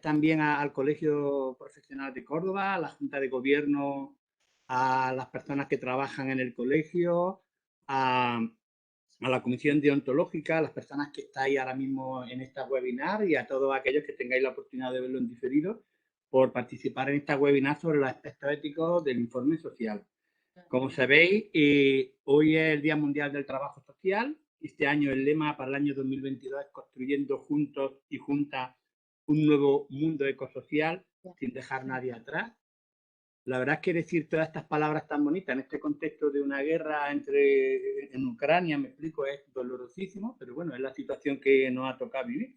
también al Colegio Profesional de Córdoba, a la Junta de Gobierno, a las personas que trabajan en el colegio, a la Comisión Deontológica, a las personas que estáis ahora mismo en esta webinar y a todos aquellos que tengáis la oportunidad de verlo en diferido por participar en esta webinar sobre los aspectos éticos del informe social. Como sabéis, hoy es el Día Mundial del Trabajo Social. Este año el lema para el año 2022 es construyendo juntos y juntas un nuevo mundo ecosocial sin dejar nadie atrás. La verdad es que decir todas estas palabras tan bonitas en este contexto de una guerra en Ucrania, me explico, es dolorosísimo, pero bueno, es la situación que nos ha tocado vivir.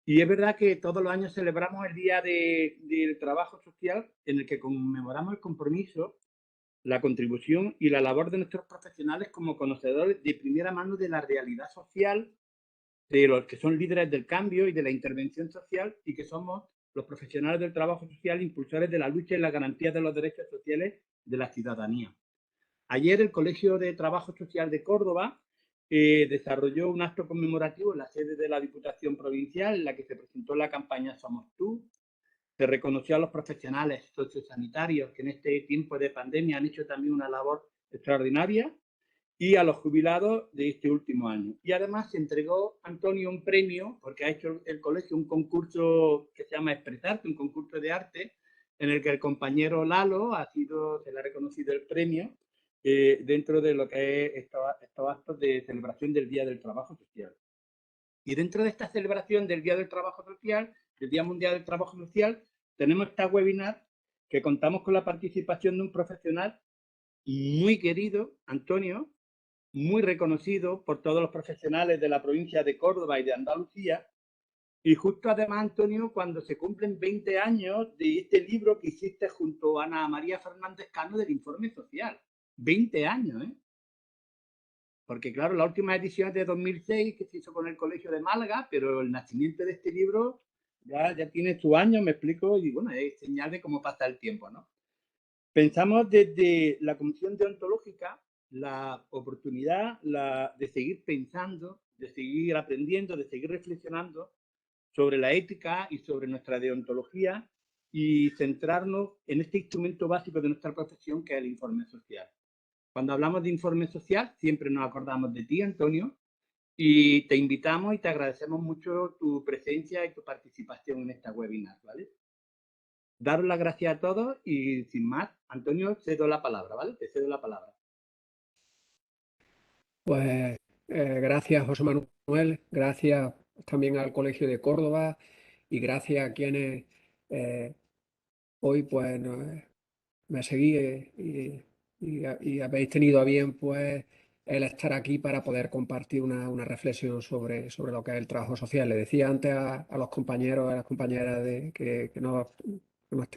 Y es verdad que todos los años celebramos el Día del Trabajo Social, en el que conmemoramos el compromiso, la contribución y la labor de nuestros profesionales como conocedores de primera mano de la realidad social, de los que son líderes del cambio y de la intervención social, y que somos los profesionales del trabajo social, impulsores de la lucha y la garantía de los derechos sociales de la ciudadanía. Ayer el Colegio de Trabajo Social de Córdoba desarrolló un acto conmemorativo en la sede de la Diputación Provincial, en la que se presentó la campaña Somos Tú. Se reconoció a los profesionales sociosanitarios que en este tiempo de pandemia han hecho también una labor extraordinaria, y a los jubilados de este último año. Y además se entregó, Antonio, un premio, porque ha hecho el colegio un concurso que se llama Expresarte, un concurso de arte, en el que el compañero Lalo se le ha reconocido el premio dentro de lo que es estos actos de celebración del Día del Trabajo Social. Y dentro de esta celebración del Día del Trabajo Social, del Día Mundial del Trabajo Social, tenemos esta webinar que contamos con la participación de un profesional muy querido, Antonio, muy reconocido por todos los profesionales de la provincia de Córdoba y de Andalucía. Y justo además, Antonio, cuando se cumplen 20 años de este libro que hiciste junto a Ana María Fernández Cano del Informe Social. 20 años, ¿eh? Porque claro, la última edición es de 2006, que se hizo con el Colegio de Málaga, pero el nacimiento de este libro ya tiene su año, me explico, y bueno, es señal de cómo pasa el tiempo, ¿no? Pensamos desde la Comisión Deontológica la oportunidad de seguir pensando, de seguir aprendiendo, de seguir reflexionando sobre la ética y sobre nuestra deontología y centrarnos en este instrumento básico de nuestra profesión, que es el informe social. Cuando hablamos de informe social, siempre nos acordamos de ti, Antonio, y te invitamos y te agradecemos mucho tu presencia y tu participación en esta webinar, ¿vale? Daros las gracias a todos y sin más, Antonio, cedo la palabra, ¿vale? Te cedo la palabra. Pues gracias, José Manuel, gracias también al Colegio de Córdoba y gracias a quienes hoy pues me seguís y habéis tenido a bien pues el estar aquí para poder compartir una reflexión sobre lo que es el trabajo social. Le decía antes a los compañeros, a las compañeras que nos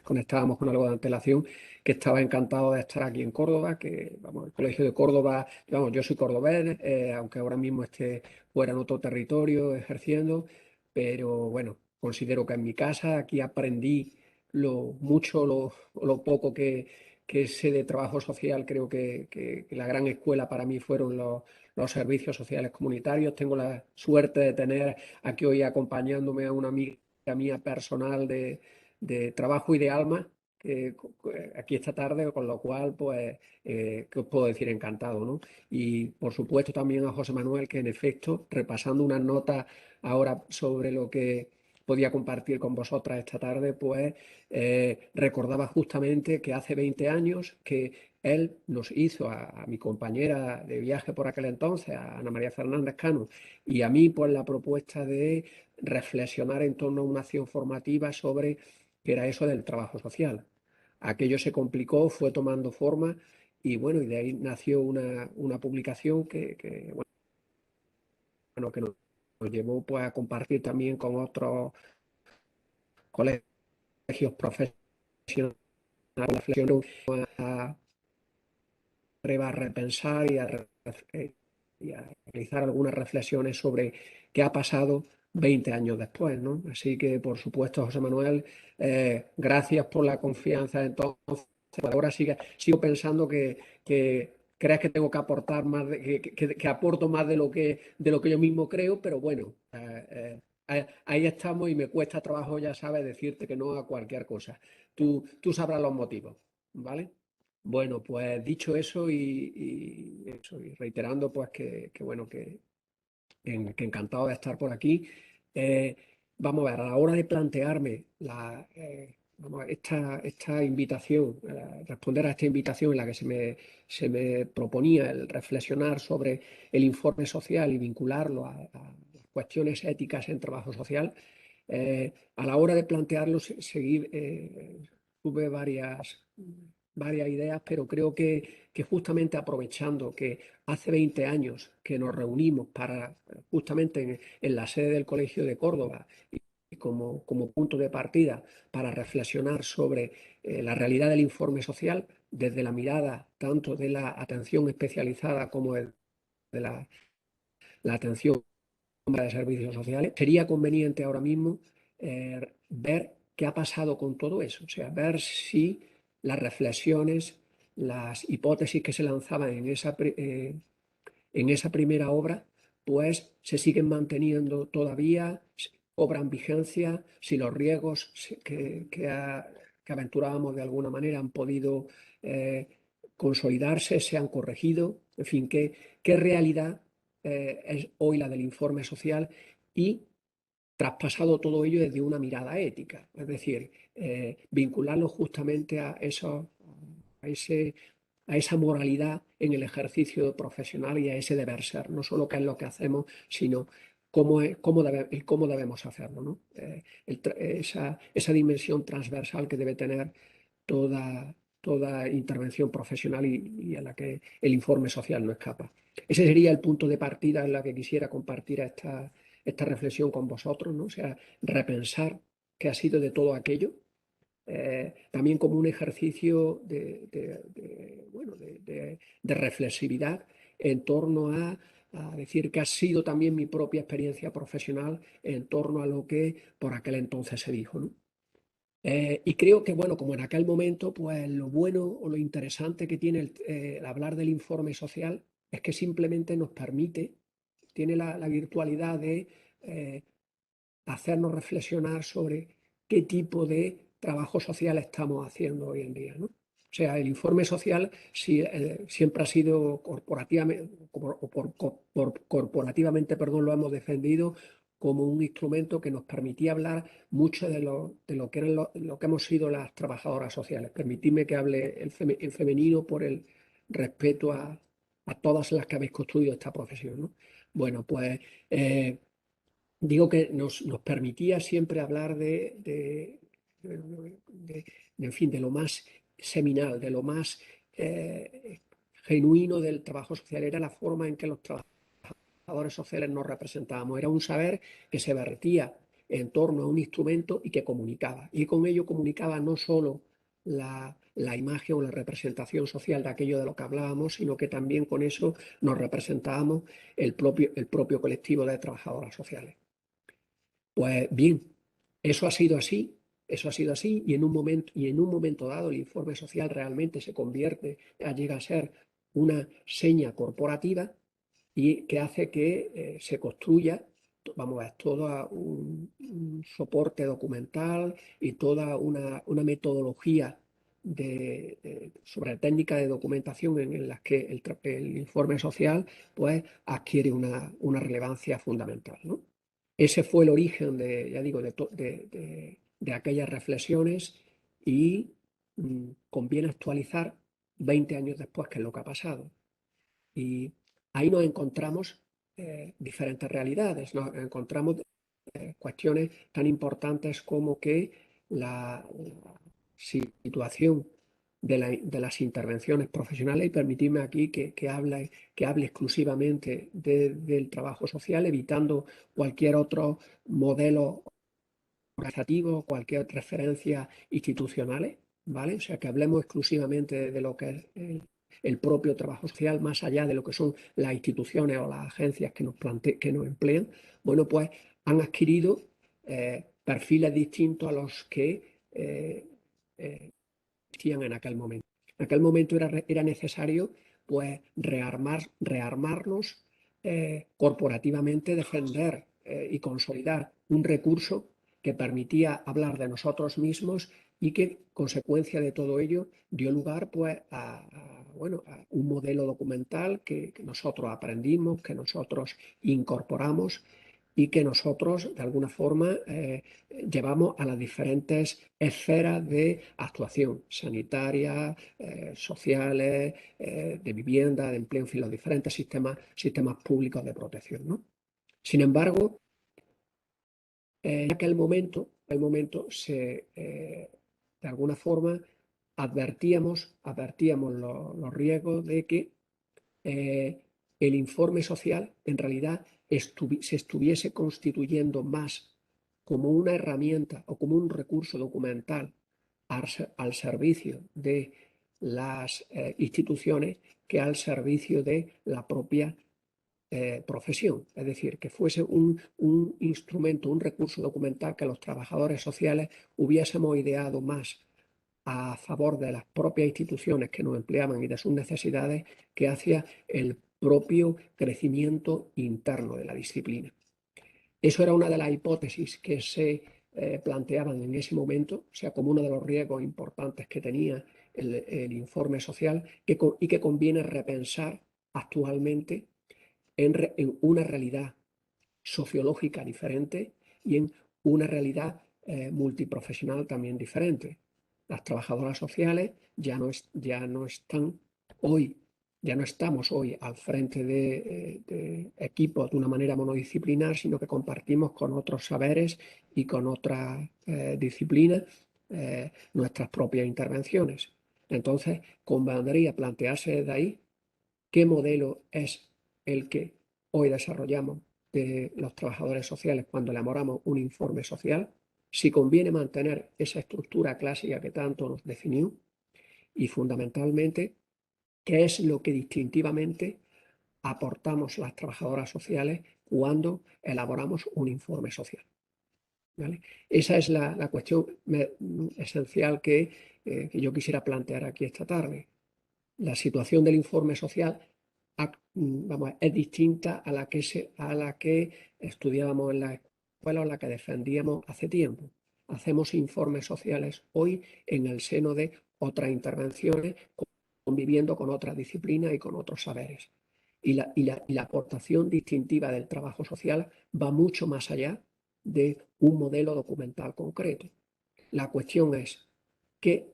conectábamos con algo de antelación, que estaba encantado de estar aquí en Córdoba, que vamos, el Colegio de Córdoba, vamos, yo soy cordobés, aunque ahora mismo esté fuera en otro territorio ejerciendo, pero bueno, considero que en mi casa aquí aprendí lo mucho o lo poco que sé de trabajo social. Creo que la gran escuela para mí fueron los servicios sociales comunitarios. Tengo la suerte de tener aquí hoy acompañándome a una amiga mía personal de trabajo y de alma, aquí esta tarde, con lo cual, pues, ¿qué os puedo decir? Encantado, ¿no? Y por supuesto también a José Manuel, que en efecto, repasando unas notas ahora sobre lo que podía compartir con vosotras esta tarde, pues recordaba justamente que hace 20 años que él nos hizo a mi compañera de viaje por aquel entonces, a Ana María Fernández Cano, y a mí, pues la propuesta de reflexionar en torno a una acción formativa sobre qué era eso del trabajo social. Aquello se complicó, fue tomando forma y bueno, y de ahí nació una publicación bueno, que nos llevó pues a compartir también con otros colegios profesionales, a repensar y a realizar algunas reflexiones sobre qué ha pasado 20 años después, ¿no? Así que, por supuesto, José Manuel, gracias por la confianza. Entonces, ahora sigo pensando que crees que tengo que aportar más, que aporto más de lo que yo mismo creo, pero bueno, ahí estamos y me cuesta trabajo, ya sabes, decirte que no a cualquier cosa. Tú sabrás los motivos, ¿vale? Bueno, pues dicho eso y reiterando pues que bueno, que encantado de estar por aquí. Eh, Vamos a ver, a la hora de plantearme esta invitación, responder a esta invitación en la que se me proponía el reflexionar sobre el informe social y vincularlo a cuestiones éticas en trabajo social, a la hora de plantearlo tuve varias ideas, pero creo que justamente aprovechando que hace 20 años que nos reunimos para justamente en la sede del Colegio de Córdoba y como punto de partida para reflexionar sobre la realidad del informe social desde la mirada tanto de la atención especializada como de la atención de servicios sociales, sería conveniente ahora mismo ver qué ha pasado con todo eso, o sea, ver si las reflexiones, las hipótesis que se lanzaban en esa primera obra, pues se siguen manteniendo todavía, cobran vigencia, si los riesgos que aventurábamos de alguna manera han podido consolidarse, se han corregido, en fin, qué realidad es hoy la del informe social y traspasado todo ello desde una mirada ética, es decir, vincularlo justamente a ese a esa moralidad en el ejercicio profesional y a ese deber ser, no solo qué es lo que hacemos, sino cómo debemos hacerlo, ¿no? Esa dimensión transversal que debe tener toda intervención profesional y a la que el informe social no escapa. Ese sería el punto de partida en la que quisiera compartir esta reflexión con vosotros, ¿no? O sea, repensar qué ha sido de todo aquello, también como un ejercicio de reflexividad en torno a decir que ha sido también mi propia experiencia profesional en torno a lo que por aquel entonces se dijo, ¿no? Y creo que, bueno, como en aquel momento, pues lo bueno o lo interesante que tiene el hablar del informe social es que simplemente nos permite, tiene la virtualidad de hacernos reflexionar sobre qué tipo de trabajo social estamos haciendo hoy en día, ¿no? O sea, el informe social siempre ha sido corporativamente, perdón, lo hemos defendido como un instrumento que nos permitía hablar mucho de lo que eran lo que hemos sido las trabajadoras sociales. Permitidme que hable en femenino por el respeto a todas las que habéis construido esta profesión, ¿no? Bueno, pues digo que nos permitía siempre hablar en fin, de lo más seminal, de lo más genuino del trabajo social. Era la forma en que los trabajadores sociales nos representábamos. Era un saber que se vertía en torno a un instrumento y que comunicaba. Y con ello comunicaba no solo la imagen o la representación social de aquello de lo que hablábamos, sino que también con eso nos representábamos el propio colectivo de trabajadoras sociales. Pues bien, eso ha sido así y en un momento dado el informe social realmente llega a ser una seña corporativa y que hace que se construya, vamos a ver, todo un soporte documental y toda una metodología sobre técnica de documentación en las que el informe social pues adquiere una relevancia fundamental, ¿no? Ese fue el origen ya digo, de aquellas reflexiones y conviene actualizar 20 años después qué es lo que ha pasado. Y ahí nos encontramos diferentes realidades, nos encontramos cuestiones tan importantes como que la situación de las intervenciones profesionales, y permitidme aquí que hable exclusivamente del trabajo social, evitando cualquier otro modelo organizativo, cualquier referencia institucional, ¿vale? O sea, que hablemos exclusivamente de lo que es el propio trabajo social, más allá de lo que son las instituciones o las agencias que nos emplean. Bueno, pues han adquirido perfiles distintos a los que existían en aquel momento. En aquel momento era necesario pues rearmarnos corporativamente, defender y consolidar un recurso que permitía hablar de nosotros mismos y que, consecuencia de todo ello, dio lugar pues, bueno, a un modelo documental que nosotros aprendimos, que nosotros incorporamos y que nosotros, de alguna forma, llevamos a las diferentes esferas de actuación, sanitaria, sociales, de vivienda, de empleo, en fin, los diferentes sistemas públicos de protección, ¿no? Sin embargo, en aquel momento de alguna forma advertíamos los riesgos de que el informe social en realidad se estuviese constituyendo más como una herramienta o como un recurso documental al servicio de las instituciones que al servicio de la propia profesión. Es decir, que fuese un instrumento, un recurso documental que los trabajadores sociales hubiésemos ideado más a favor de las propias instituciones que nos empleaban y de sus necesidades que hacia el propio crecimiento interno de la disciplina. Eso era una de las hipótesis que se planteaban en ese momento, o sea, como uno de los riesgos importantes que tenía el informe social y que conviene repensar actualmente en una realidad sociológica diferente y en una realidad multiprofesional también diferente. Las trabajadoras sociales ya no estamos hoy al frente de equipos de una manera monodisciplinar, sino que compartimos con otros saberes y con otras disciplinas nuestras propias intervenciones. Entonces, convendría plantearse desde ahí qué modelo es el que hoy desarrollamos de los trabajadores sociales cuando elaboramos un informe social, si conviene mantener esa estructura clásica que tanto nos definió y fundamentalmente qué es lo que distintivamente aportamos las trabajadoras sociales cuando elaboramos un informe social. ¿Vale? Esa es la cuestión esencial que yo quisiera plantear aquí esta tarde. La situación del informe social es distinta a la que estudiábamos en la escuela o la que defendíamos hace tiempo. Hacemos informes sociales hoy en el seno de otras intervenciones, conviviendo con otras disciplinas y con otros saberes. Y la aportación distintiva del trabajo social va mucho más allá de un modelo documental concreto. La cuestión es, ¿qué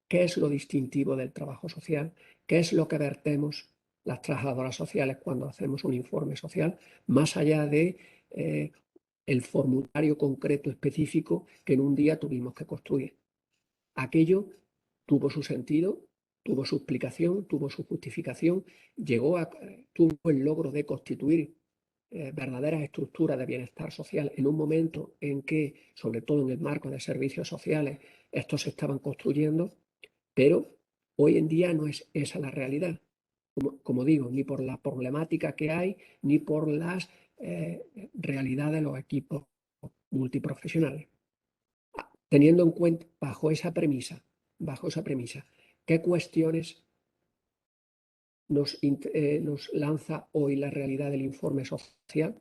es lo distintivo del trabajo social? ¿Qué es lo que vertemos las trabajadoras sociales cuando hacemos un informe social, más allá de el formulario concreto específico que en un día tuvimos que construir? Aquello tuvo su sentido, tuvo su explicación, tuvo su justificación, tuvo el logro de constituir verdaderas estructuras de bienestar social en un momento en que, sobre todo en el marco de servicios sociales, estos se estaban construyendo, pero hoy en día no es esa la realidad. Como digo, ni por la problemática que hay, ni por las realidades de los equipos multiprofesionales. Teniendo en cuenta, bajo esa premisa, ¿qué cuestiones nos lanza hoy la realidad del informe social?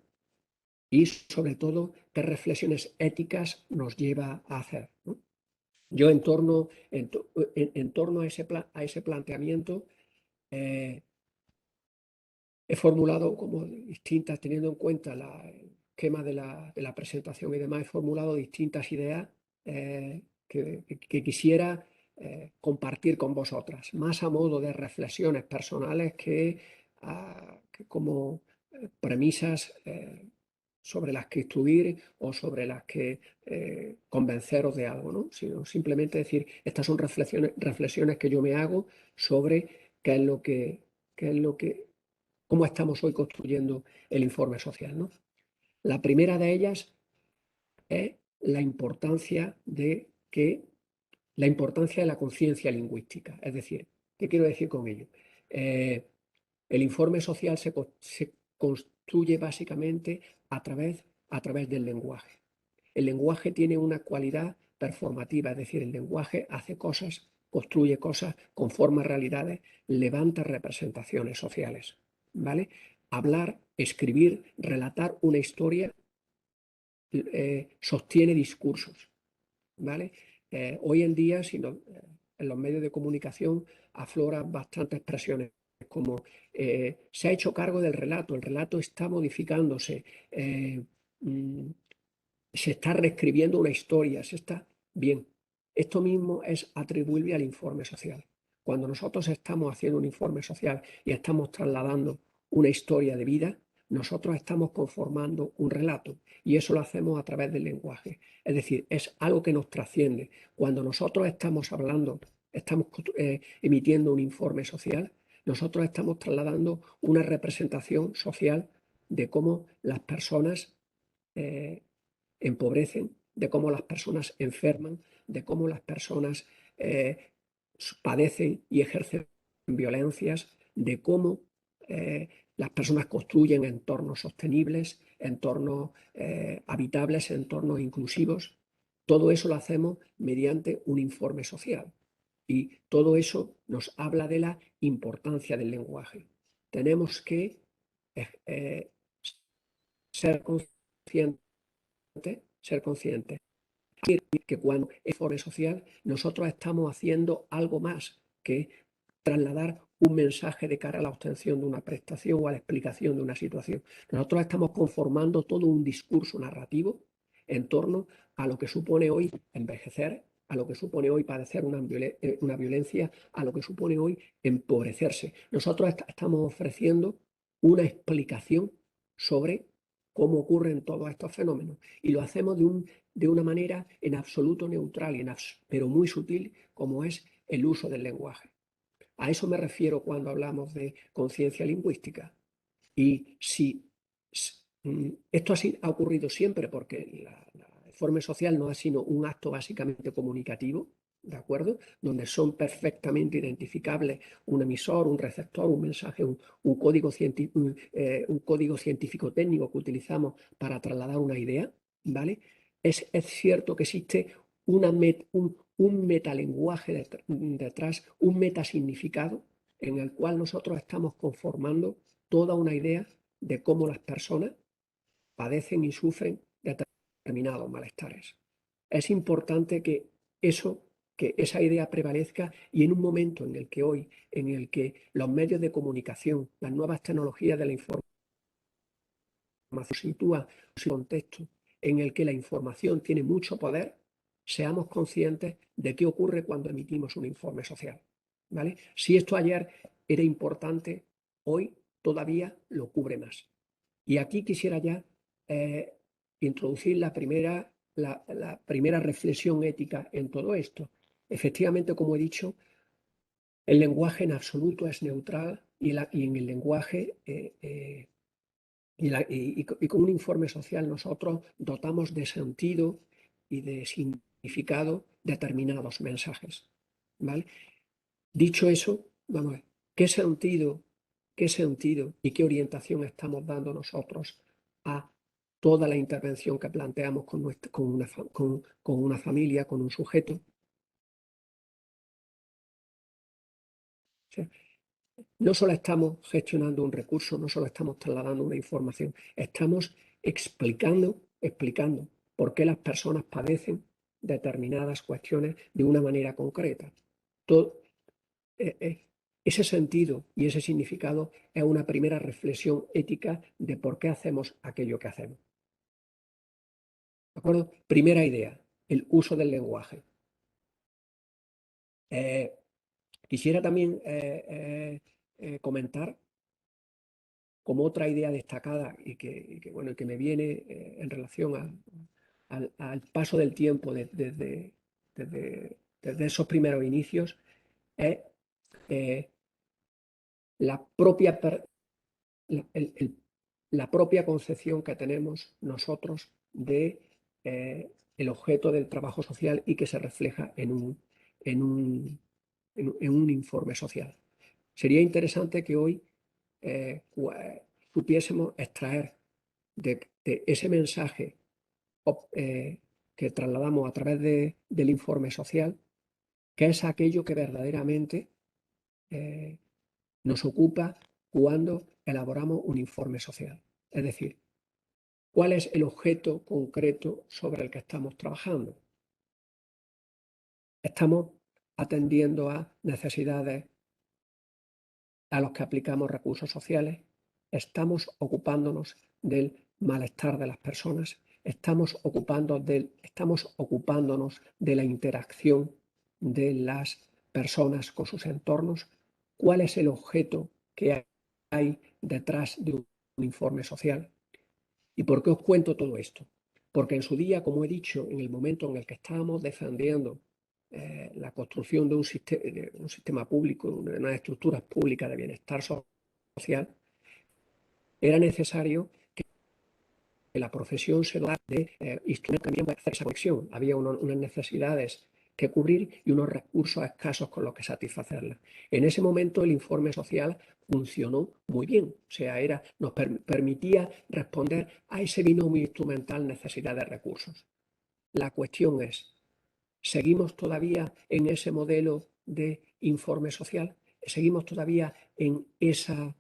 Y sobre todo, ¿qué reflexiones éticas nos lleva a hacer, ¿no? Yo en torno a ese planteamiento he formulado como distintas, teniendo en cuenta el esquema de la presentación y demás, he formulado distintas ideas que quisiera compartir con vosotras, más a modo de reflexiones personales que como premisas sobre las que instruir o sobre las que convenceros de algo, ¿no? Sino simplemente decir, estas son reflexiones que yo me hago sobre cómo estamos hoy construyendo el informe social, ¿no? La primera de ellas es la importancia de la conciencia lingüística. Es decir, ¿qué quiero decir con ello? El informe social se construye básicamente a través del lenguaje. El lenguaje tiene una cualidad performativa, es decir, el lenguaje hace cosas, construye cosas, conforma realidades, levanta representaciones sociales, ¿vale? Hablar, escribir, relatar una historia sostiene discursos, ¿vale? Hoy en día, en los medios de comunicación afloran bastantes expresiones como se ha hecho cargo del relato, el relato está modificándose, se está reescribiendo una historia, se está bien. Esto mismo es atribuible al informe social. Cuando nosotros estamos haciendo un informe social y estamos trasladando una historia de vida, nosotros estamos conformando un relato y eso lo hacemos a través del lenguaje. Es decir, es algo que nos trasciende. Cuando nosotros estamos hablando, estamos emitiendo un informe social, nosotros estamos trasladando una representación social de cómo las personas empobrecen, de cómo las personas enferman, de cómo las personas padecen y ejercen violencias, de cómo las personas construyen entornos sostenibles, entornos habitables, entornos inclusivos. Todo eso lo hacemos mediante un informe social. Y todo eso nos habla de la importancia del lenguaje. Tenemos que ser conscientes que cuando es informe social nosotros estamos haciendo algo más que trasladar un mensaje de cara a la obtención de una prestación o a la explicación de una situación. Nosotros estamos conformando todo un discurso narrativo en torno a lo que supone hoy envejecer, a lo que supone hoy padecer una violencia, a lo que supone hoy empobrecerse. Nosotros estamos ofreciendo una explicación sobre cómo ocurren todos estos fenómenos y lo hacemos de una manera en absoluto neutral, pero muy sutil, como es el uso del lenguaje. A eso me refiero cuando hablamos de conciencia lingüística. Y si esto ha ocurrido siempre porque el informe social no ha sido un acto básicamente comunicativo, ¿de acuerdo? Donde son perfectamente identificables un emisor, un receptor, un mensaje, un código científico técnico que utilizamos para trasladar una idea, ¿vale? Es cierto que existe un metalenguaje detrás, un metasignificado en el cual nosotros estamos conformando toda una idea de cómo las personas padecen y sufren determinados malestares. Es importante que esa idea prevalezca y en un momento en el que hoy, en el que los medios de comunicación, las nuevas tecnologías de la información sitúan su contexto en el que la información tiene mucho poder, seamos conscientes de qué ocurre cuando emitimos un informe social, ¿vale? Si esto ayer era importante, hoy todavía lo cubre más. Y aquí quisiera ya introducir la primera reflexión ética en todo esto. Efectivamente, como he dicho, el lenguaje en absoluto es neutral y en el lenguaje y con un informe social nosotros dotamos de sentido y de significado determinados mensajes, ¿vale? Dicho eso, vamos a ver, qué sentido y qué orientación estamos dando nosotros a toda la intervención que planteamos con una familia, con un sujeto. ¿Sí? No solo estamos gestionando un recurso, no solo estamos trasladando una información, estamos explicando por qué las personas padecen determinadas cuestiones de una manera concreta. Todo, ese sentido y ese significado es una primera reflexión ética de por qué hacemos aquello que hacemos. ¿De acuerdo? Primera idea, el uso del lenguaje. Quisiera también comentar como otra idea destacada y que me viene en relación al paso del tiempo desde esos primeros inicios, es la propia la propia concepción que tenemos nosotros de el objeto del trabajo social y que se refleja en un informe social. Sería interesante que hoy supiésemos extraer de ese mensaje que trasladamos a través del informe social, que es aquello que verdaderamente nos ocupa cuando elaboramos un informe social. Es decir, ¿Cuál es el objeto concreto sobre el que estamos trabajando? Estamos atendiendo a necesidades a los que aplicamos recursos sociales, estamos ocupándonos del malestar de las personas, estamos ocupándonos de la interacción de las personas con sus entornos. ¿Cuál es el objeto que hay detrás de un informe social? ¿Y por qué os cuento todo esto? Porque en su día, como he dicho, en el momento en el que estábamos defendiendo la construcción de un sistema público, de unas estructuras públicas de bienestar social, era necesario que la profesión se dotara de instrumentos también para hacer esa conexión. Había unas necesidades que cubrir y unos recursos escasos con los que satisfacerlas. En ese momento el informe social funcionó muy bien, o sea, nos permitía responder a ese binomio instrumental necesidad de recursos. La cuestión es, ¿seguimos todavía en ese modelo de informe social? ¿Seguimos todavía en esa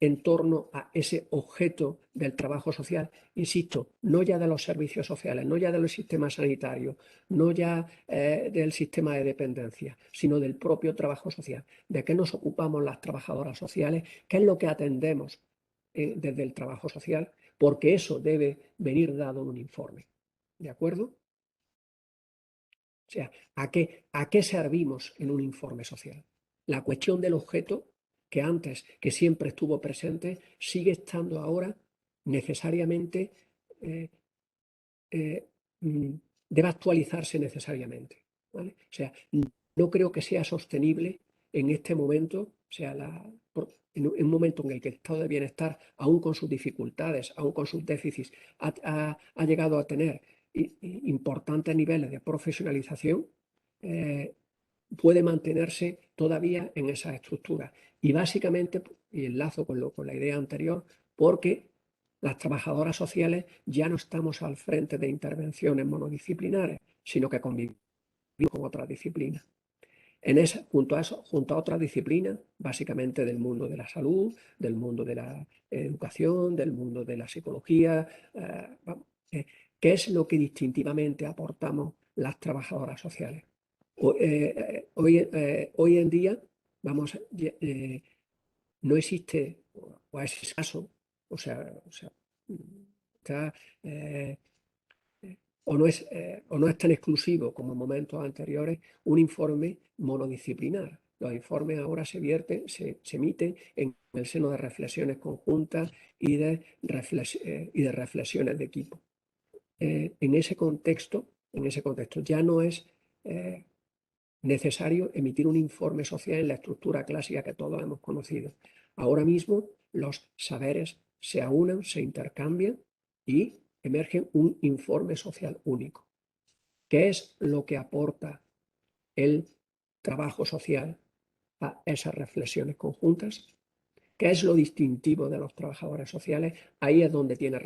en torno a ese objeto del trabajo social? Insisto, no ya de los servicios sociales, no ya del sistema sanitario, no ya del sistema de dependencia, sino del propio trabajo social. ¿De qué nos ocupamos las trabajadoras sociales? ¿Qué es lo que atendemos desde el trabajo social? Porque eso debe venir dado en un informe. ¿De acuerdo? O sea, ¿a qué servimos en un informe social? La cuestión del objeto, que antes, que siempre estuvo presente, sigue estando ahora necesariamente, eh, eh, mm, debe actualizarse necesariamente, ¿vale? O sea, no creo que sea sostenible en este momento, o sea, en un momento en el que el estado de bienestar, aún con sus dificultades, aún con sus déficits, ha llegado a tener importantes niveles de profesionalización, puede mantenerse todavía en esa estructura. Y básicamente, y enlazo con la idea anterior, porque las trabajadoras sociales ya no estamos al frente de intervenciones monodisciplinares, sino que convivimos con otras disciplinas. Junto a otras disciplinas, básicamente del mundo de la salud, del mundo de la educación, del mundo de la psicología, ¿qué es lo que distintivamente aportamos las trabajadoras sociales? Hoy en día, no existe, o es escaso, está, eh, o no es tan exclusivo como en momentos anteriores, un informe monodisciplinar. Los informes ahora se emiten en el seno de reflexiones conjuntas y de reflexiones de equipo. En ese contexto ya no es necesario emitir un informe social en la estructura clásica que todos hemos conocido. Ahora mismo los saberes se aunan, se intercambian y emerge un informe social único. ¿Qué es lo que aporta el trabajo social a esas reflexiones conjuntas? ¿Qué es lo distintivo de los trabajadores sociales? Ahí es donde tiene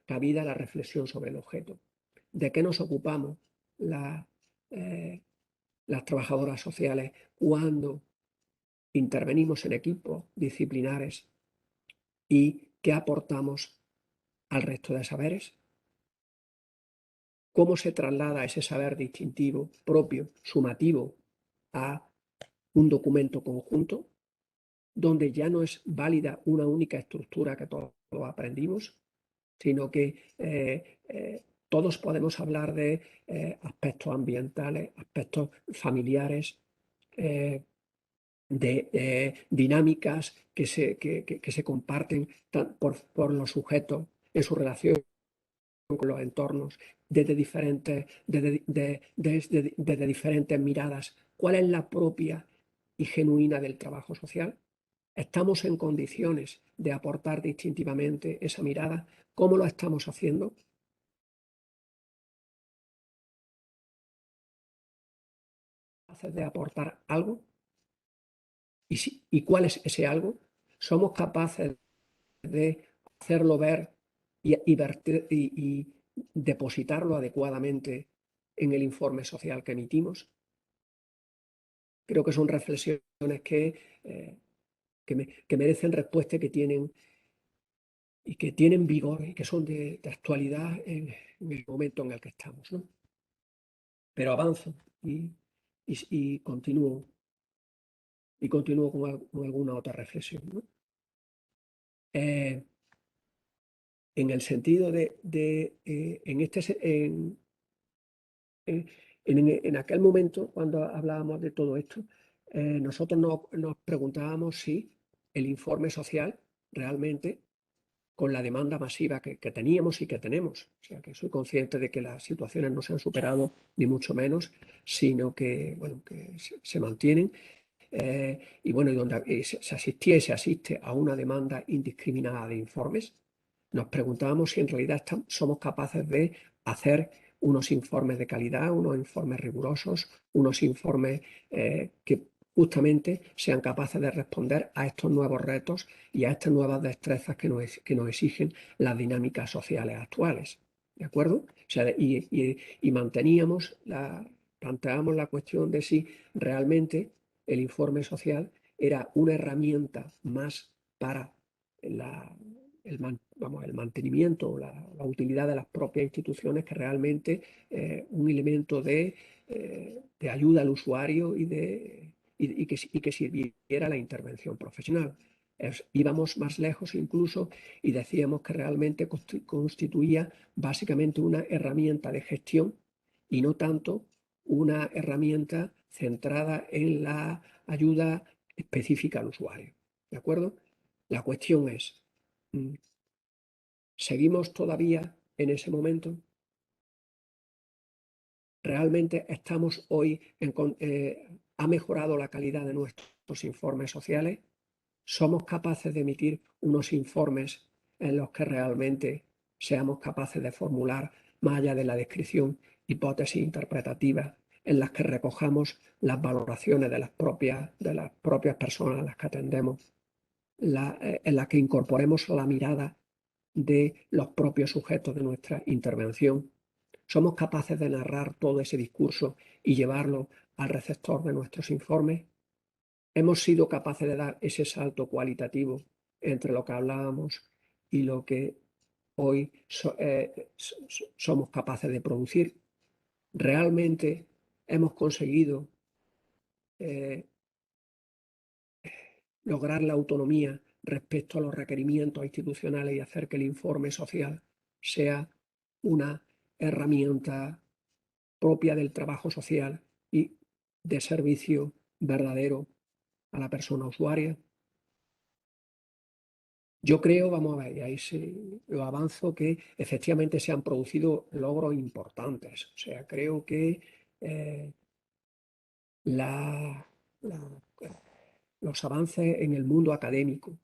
cabida la reflexión sobre el objeto. ¿De qué nos ocupamos las trabajadoras sociales cuando intervenimos en equipos disciplinares y qué aportamos al resto de saberes? ¿Cómo se traslada ese saber distintivo, propio, sumativo, a un documento conjunto, donde ya no es válida una única estructura que todos aprendimos, sino que todos podemos hablar de aspectos ambientales, aspectos familiares, de dinámicas que se comparten por los sujetos en su relación con los entornos, desde diferentes miradas. ¿Cuál es la propia y genuina del trabajo social? ¿Estamos en condiciones de aportar distintivamente esa mirada? ¿Cómo lo estamos haciendo? ¿Capaces de aportar algo? ¿Y cuál es ese algo? ¿Somos capaces de hacerlo ver y depositarlo adecuadamente en el informe social que emitimos? Creo que son reflexiones que que merecen respuesta y que tienen vigor y que son de actualidad en el momento en el que estamos, ¿no? Pero avanzo y continúo con alguna otra reflexión, ¿no? En el sentido en aquel momento, cuando hablábamos de todo esto, nosotros nos preguntábamos si el informe social realmente, con la demanda masiva que teníamos y que tenemos, o sea, que soy consciente de que las situaciones no se han superado, ni mucho menos, sino que, bueno, que se mantienen, y bueno, y donde se asistía y se asiste a una demanda indiscriminada de informes. Nos preguntábamos si en realidad somos capaces de hacer unos informes de calidad, unos informes rigurosos, unos informes que justamente sean capaces de responder a estos nuevos retos y a estas nuevas destrezas que nos exigen las dinámicas sociales actuales. ¿De acuerdo? O sea, y planteábamos la cuestión de si realmente el informe social era una herramienta más para el mantenimiento o la utilidad de las propias instituciones que realmente un elemento de ayuda al usuario y que sirviera a la intervención profesional. Íbamos más lejos incluso y decíamos que realmente constituía básicamente una herramienta de gestión y no tanto una herramienta centrada en la ayuda específica al usuario. ¿De acuerdo? La cuestión es, ¿seguimos todavía en ese momento? ¿Realmente estamos hoy ha mejorado la calidad de nuestros informes sociales? ¿Somos capaces de emitir unos informes en los que realmente seamos capaces de formular, más allá de la descripción, hipótesis interpretativas en las que recojamos las valoraciones de las propias personas a las que atendemos, en las que incorporemos la mirada de los propios sujetos de nuestra intervención? ¿Somos capaces de narrar todo ese discurso y llevarlo al receptor de nuestros informes? ¿Hemos sido capaces de dar ese salto cualitativo entre lo que hablábamos y lo que hoy somos capaces de producir? ¿Realmente hemos conseguido lograr la autonomía respecto a los requerimientos institucionales y hacer que el informe social sea una herramienta propia del trabajo social y de servicio verdadero a la persona usuaria? Yo creo, vamos a ver, y ahí lo avanzo, que efectivamente se han producido logros importantes. O sea, creo que la, la, los avances en el mundo académico,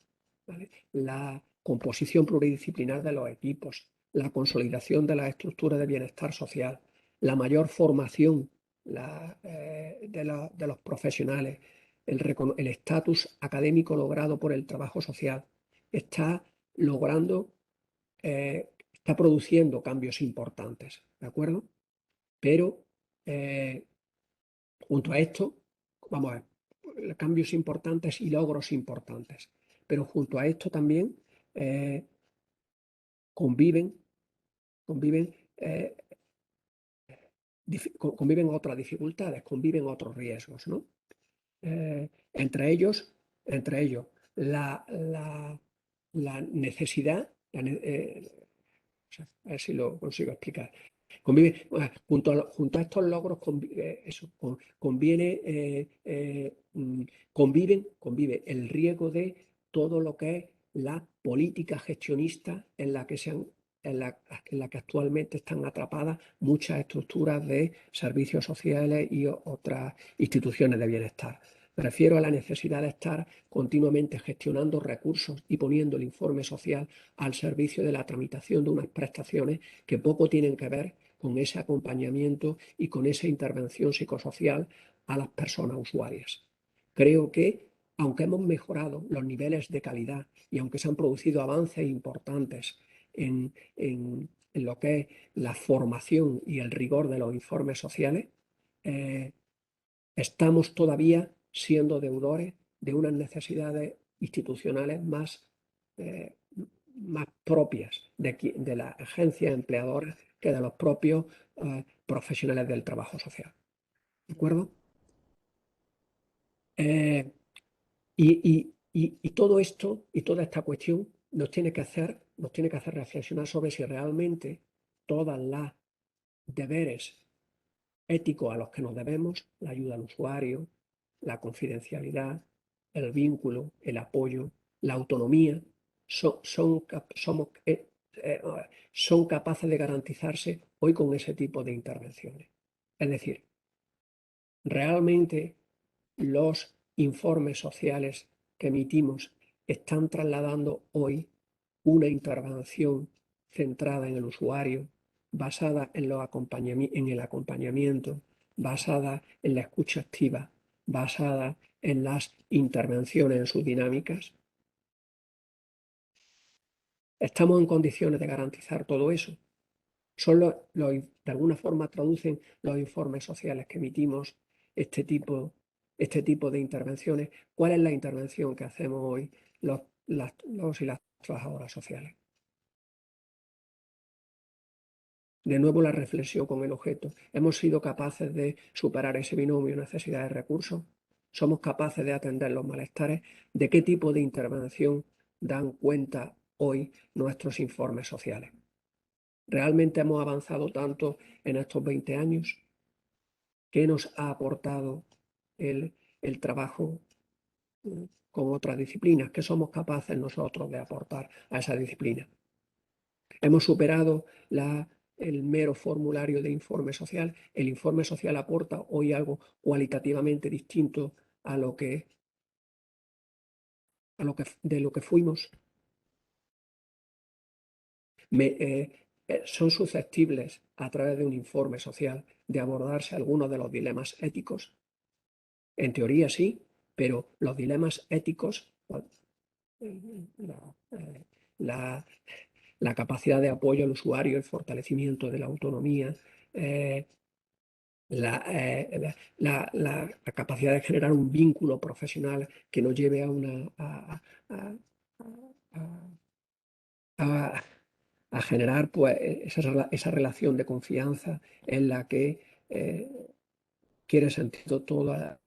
¿vale? La composición pluridisciplinar de los equipos, la consolidación de las estructuras de bienestar social, la mayor formación de los profesionales, el estatus académico logrado por el trabajo social, está logrando, está produciendo cambios importantes, ¿de acuerdo? Pero junto a esto, vamos a ver, cambios importantes y logros importantes. Pero junto a esto también conviven, conviven, eh, conviven otras dificultades, conviven otros riesgos, ¿no? Entre ellos, la necesidad, a ver si lo consigo explicar. Junto a estos logros convive el riesgo de todo lo que es la política gestionista en la que actualmente están atrapadas muchas estructuras de servicios sociales y otras instituciones de bienestar. Me refiero a la necesidad de estar continuamente gestionando recursos y poniendo el informe social al servicio de la tramitación de unas prestaciones que poco tienen que ver con ese acompañamiento y con esa intervención psicosocial a las personas usuarias. Creo que, aunque hemos mejorado los niveles de calidad y aunque se han producido avances importantes en lo que es la formación y el rigor de los informes sociales, estamos todavía siendo deudores de unas necesidades institucionales más propias de las agencias empleadoras que de los propios profesionales del trabajo social. ¿De acuerdo? Y todo esto y toda esta cuestión nos tiene que hacer reflexionar sobre si realmente todas las deberes éticos a los que nos debemos, la ayuda al usuario, la confidencialidad, el vínculo, el apoyo, la autonomía, son capaces de garantizarse hoy con ese tipo de intervenciones. Es decir, realmente los informes sociales que emitimos están trasladando hoy una intervención centrada en el usuario, basada en el acompañamiento, basada en la escucha activa, basada en las intervenciones en sus dinámicas. ¿Estamos en condiciones de garantizar todo eso? De alguna forma traducen los informes sociales que emitimos este tipo de intervenciones. ¿Cuál es la intervención que hacemos hoy los y las trabajadoras sociales? De nuevo la reflexión con el objeto. ¿Hemos sido capaces de superar ese binomio necesidad de recursos? ¿Somos capaces de atender los malestares? ¿De qué tipo de intervención dan cuenta hoy nuestros informes sociales? ¿Realmente hemos avanzado tanto en estos 20 años? ¿Qué nos ha aportado el trabajo con otras disciplinas? ¿Qué somos capaces nosotros de aportar a esa disciplina? Hemos superado el mero formulario de informe social. El informe social aporta hoy algo cualitativamente distinto a de lo que fuimos. Son susceptibles a través de un informe social de abordarse algunos de los dilemas éticos. En teoría sí, pero los dilemas éticos, la capacidad de apoyo al usuario, el fortalecimiento de la autonomía, la capacidad de generar un vínculo profesional que nos lleve a generar pues, esa relación de confianza en la que quiere sentido todo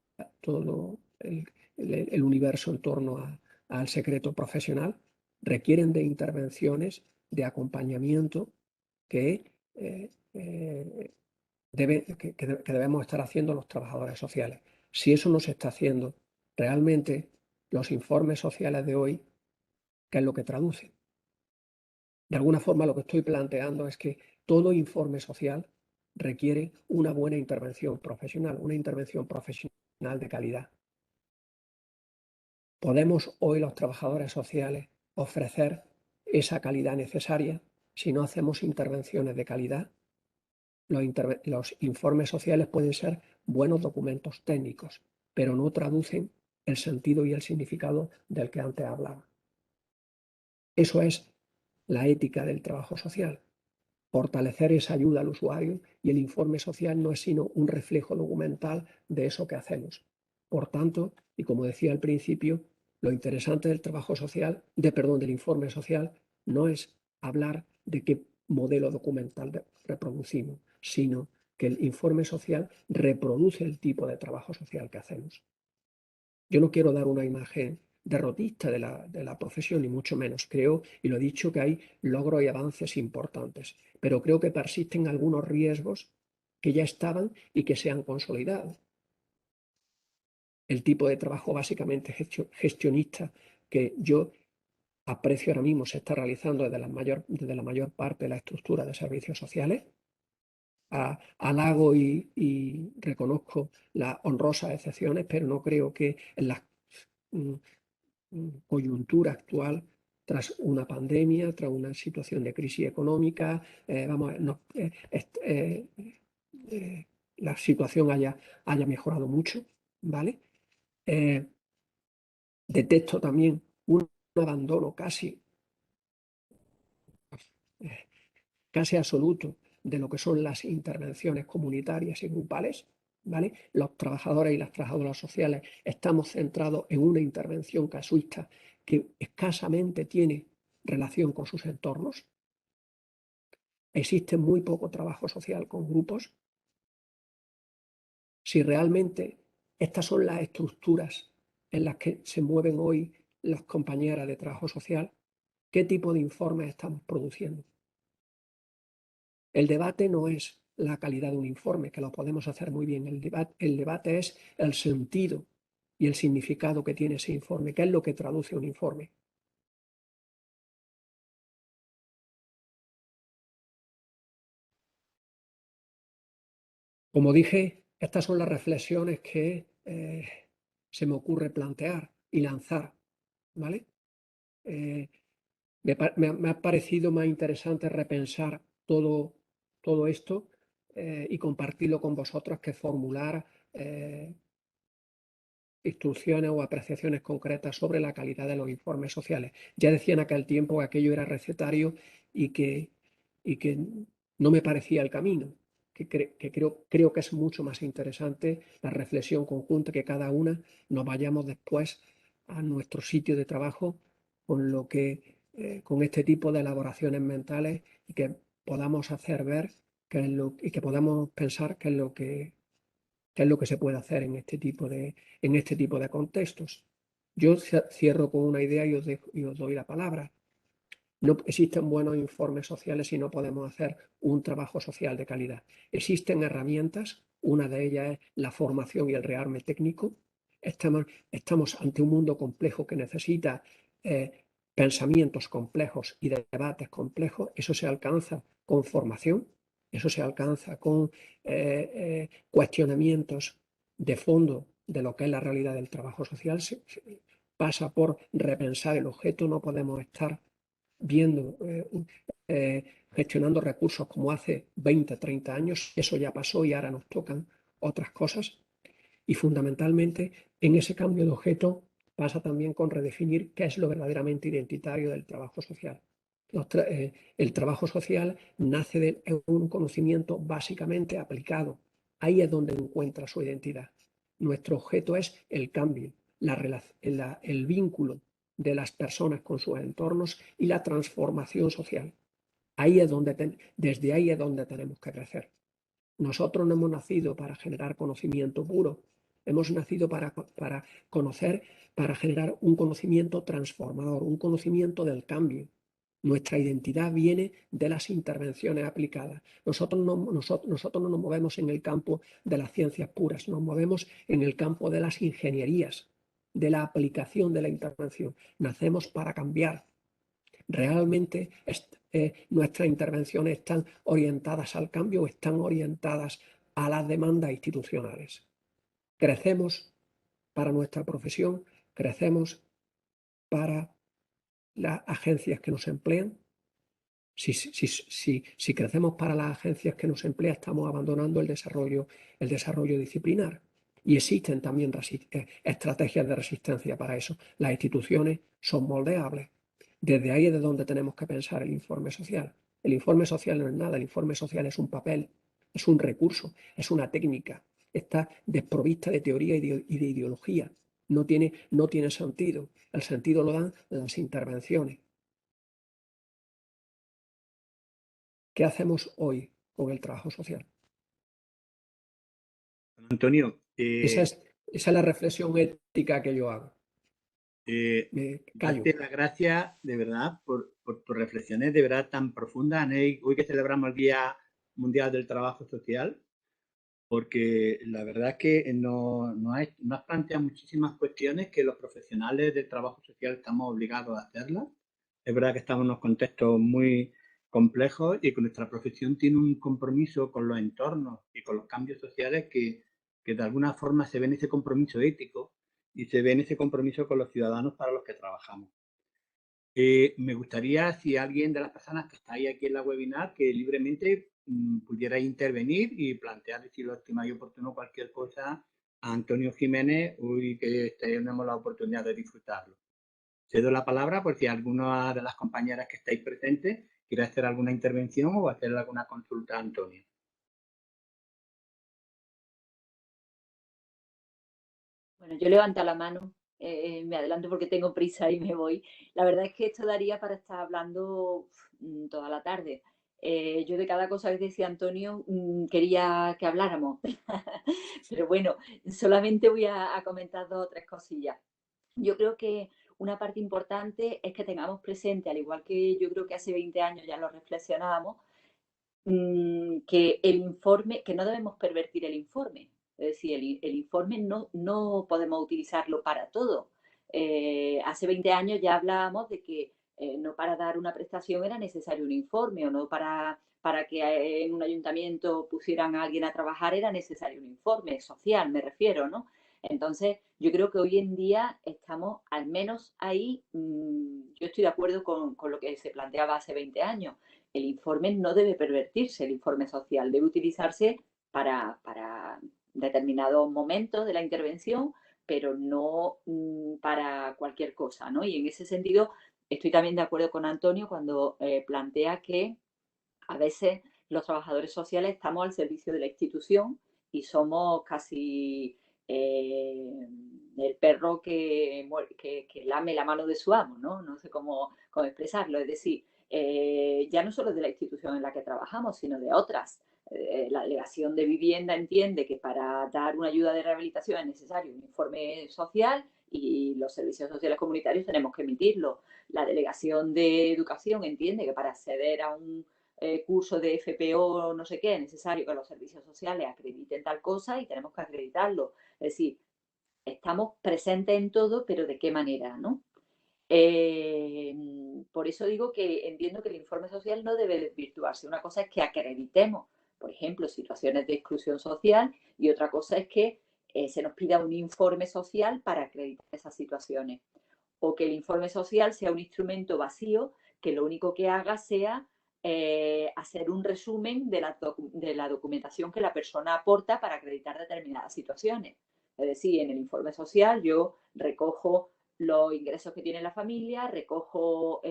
el universo en torno al secreto profesional, requieren de intervenciones de acompañamiento que debemos estar haciendo los trabajadores sociales. Si eso no se está haciendo, realmente los informes sociales de hoy, ¿qué es lo que traducen? De alguna forma lo que estoy planteando es que todo informe social requiere una buena intervención profesional, una intervención profesional de calidad. ¿Podemos hoy los trabajadores sociales ofrecer esa calidad necesaria si no hacemos intervenciones de calidad? Los informes sociales pueden ser buenos documentos técnicos, pero no traducen el sentido y el significado del que antes hablaba. Eso es la ética del trabajo social. Fortalecer esa ayuda al usuario, y el informe social no es sino un reflejo documental de eso que hacemos. Por tanto, y como decía al principio, lo interesante del trabajo social, del informe social, no es hablar de qué modelo documental reproducimos, sino que el informe social reproduce el tipo de trabajo social que hacemos. Yo no quiero dar una imagen derrotista de la profesión, ni mucho menos. Creo, y lo he dicho, que hay logros y avances importantes, pero creo que persisten algunos riesgos que ya estaban y que se han consolidado. El tipo de trabajo básicamente gestionista que yo aprecio ahora mismo se está realizando desde la mayor parte de la estructura de servicios sociales. Halago y reconozco las honrosas excepciones, pero no creo que en la coyuntura actual, tras una pandemia, tras una situación de crisis económica, la situación haya mejorado mucho, ¿vale? Detecto también un abandono casi absoluto de lo que son las intervenciones comunitarias y grupales, ¿vale? Los trabajadores y las trabajadoras sociales estamos centrados en una intervención casuista que escasamente tiene relación con sus entornos. Existe muy poco trabajo social con grupos. Si realmente estas son las estructuras en las que se mueven hoy las compañeras de trabajo social, ¿qué tipo de informes estamos produciendo? El debate no es la calidad de un informe, que lo podemos hacer muy bien. El debate es el sentido y el significado que tiene ese informe, qué es lo que traduce un informe. Como dije, estas son las reflexiones que se me ocurre plantear y lanzar, ¿vale? Me ha parecido más interesante repensar todo esto y compartirlo con vosotros que formular instrucciones o apreciaciones concretas sobre la calidad de los informes sociales. Ya decía en aquel tiempo que aquello era recetario y que no me parecía el camino, que creo que es mucho más interesante la reflexión conjunta, que cada una nos vayamos después a nuestro sitio de trabajo con este tipo de elaboraciones mentales y que podamos hacer ver y que podamos pensar qué es lo que se puede hacer en este tipo de contextos. Yo cierro con una idea y os doy la palabra. No existen buenos informes sociales si no podemos hacer un trabajo social de calidad. Existen herramientas, una de ellas es la formación y el rearme técnico. Estamos ante un mundo complejo que necesita pensamientos complejos y debates complejos. Eso se alcanza con formación, eso se alcanza con cuestionamientos de fondo de lo que es la realidad del trabajo social. Pasa por repensar el objeto, no podemos estar viendo, gestionando recursos como hace 20, 30 años, eso ya pasó y ahora nos tocan otras cosas. Y fundamentalmente en ese cambio de objeto pasa también con redefinir qué es lo verdaderamente identitario del trabajo social. El trabajo social nace de un conocimiento básicamente aplicado. Ahí es donde encuentra su identidad. Nuestro objeto es el cambio, el vínculo de las personas con sus entornos y la transformación social. Desde ahí es donde tenemos que crecer. Nosotros no hemos nacido para generar conocimiento puro, hemos nacido para conocer, para generar un conocimiento transformador, un conocimiento del cambio. Nuestra identidad viene de las intervenciones aplicadas. Nosotros no nos movemos en el campo de las ciencias puras, nos movemos en el campo de las ingenierías, de la aplicación de la intervención. Nacemos para cambiar. ¿Realmente nuestras intervenciones están orientadas al cambio o están orientadas a las demandas institucionales? Crecemos para nuestra profesión, crecemos para las agencias que nos emplean. Si crecemos para las agencias que nos emplean, estamos abandonando el desarrollo disciplinar. Y existen también estrategias de resistencia para eso. Las instituciones son moldeables. Desde ahí es de donde tenemos que pensar el informe social. El informe social no es nada, el informe social es un papel, es un recurso, es una técnica. Está desprovista de teoría y de ideología. No tiene sentido. El sentido lo dan las intervenciones. ¿Qué hacemos hoy con el trabajo social? Antonio, Esa es la reflexión ética que yo hago. Me callo. darte las gracias de verdad por tus reflexiones de verdad tan profundas hoy que celebramos el Día Mundial del Trabajo Social, porque la verdad es que nos has planteado muchísimas cuestiones que los profesionales del trabajo social estamos obligados a hacerlas. Es verdad que estamos en unos contextos muy complejos y que nuestra profesión tiene un compromiso con los entornos y con los cambios sociales que de alguna forma se ve en ese compromiso ético y se ve en ese compromiso con los ciudadanos para los que trabajamos. Me gustaría, si alguien de las personas que estáis aquí en la webinar, que libremente pudiera intervenir y plantear, si lo estimáis oportuno, cualquier cosa a Antonio Jiménez, hoy que tenemos la oportunidad de disfrutarlo. Cedo la palabra por si alguna de las compañeras que estáis presentes quiere hacer alguna intervención o hacer alguna consulta a Antonio. Bueno, yo levanto la mano, me adelanto porque tengo prisa y me voy. La verdad es que esto daría para estar hablando toda la tarde. Yo de cada cosa que decía Antonio quería que habláramos, pero bueno, solamente voy a comentar dos o tres cosillas. Yo creo que una parte importante es que tengamos presente, al igual que yo creo que hace 20 años ya lo reflexionábamos, que el informe, que no debemos pervertir el informe. Es decir, el informe no podemos utilizarlo para todo. Hace 20 años ya hablábamos de que no para dar una prestación era necesario un informe o no para que en un ayuntamiento pusieran a alguien a trabajar era necesario un informe social, me refiero, ¿no? Entonces, yo creo que hoy en día estamos al menos ahí, yo estoy de acuerdo con lo que se planteaba hace 20 años. El informe no debe pervertirse, el informe social debe utilizarse para determinados momentos de la intervención, pero no para cualquier cosa, ¿no? Y en ese sentido estoy también de acuerdo con Antonio cuando plantea que a veces los trabajadores sociales estamos al servicio de la institución y somos casi el perro que lame la mano de su amo, ¿no? No sé cómo expresarlo. Es decir, ya no solo de la institución en la que trabajamos, sino de otras. La delegación de vivienda entiende que para dar una ayuda de rehabilitación es necesario un informe social y los servicios sociales comunitarios tenemos que emitirlo. La delegación de educación entiende que para acceder a un curso de FPO no sé qué, es necesario que los servicios sociales acrediten tal cosa y tenemos que acreditarlo. Es decir, estamos presentes en todo, pero ¿de qué manera, no? Por eso digo que entiendo que el informe social no debe desvirtuarse. Una cosa es que acreditemos, por ejemplo, situaciones de exclusión social y otra cosa es que se nos pida un informe social para acreditar esas situaciones. O que el informe social sea un instrumento vacío que lo único que haga sea hacer un resumen de la documentación que la persona aporta para acreditar determinadas situaciones. Es decir, en el informe social yo recojo los ingresos que tiene la familia, recojo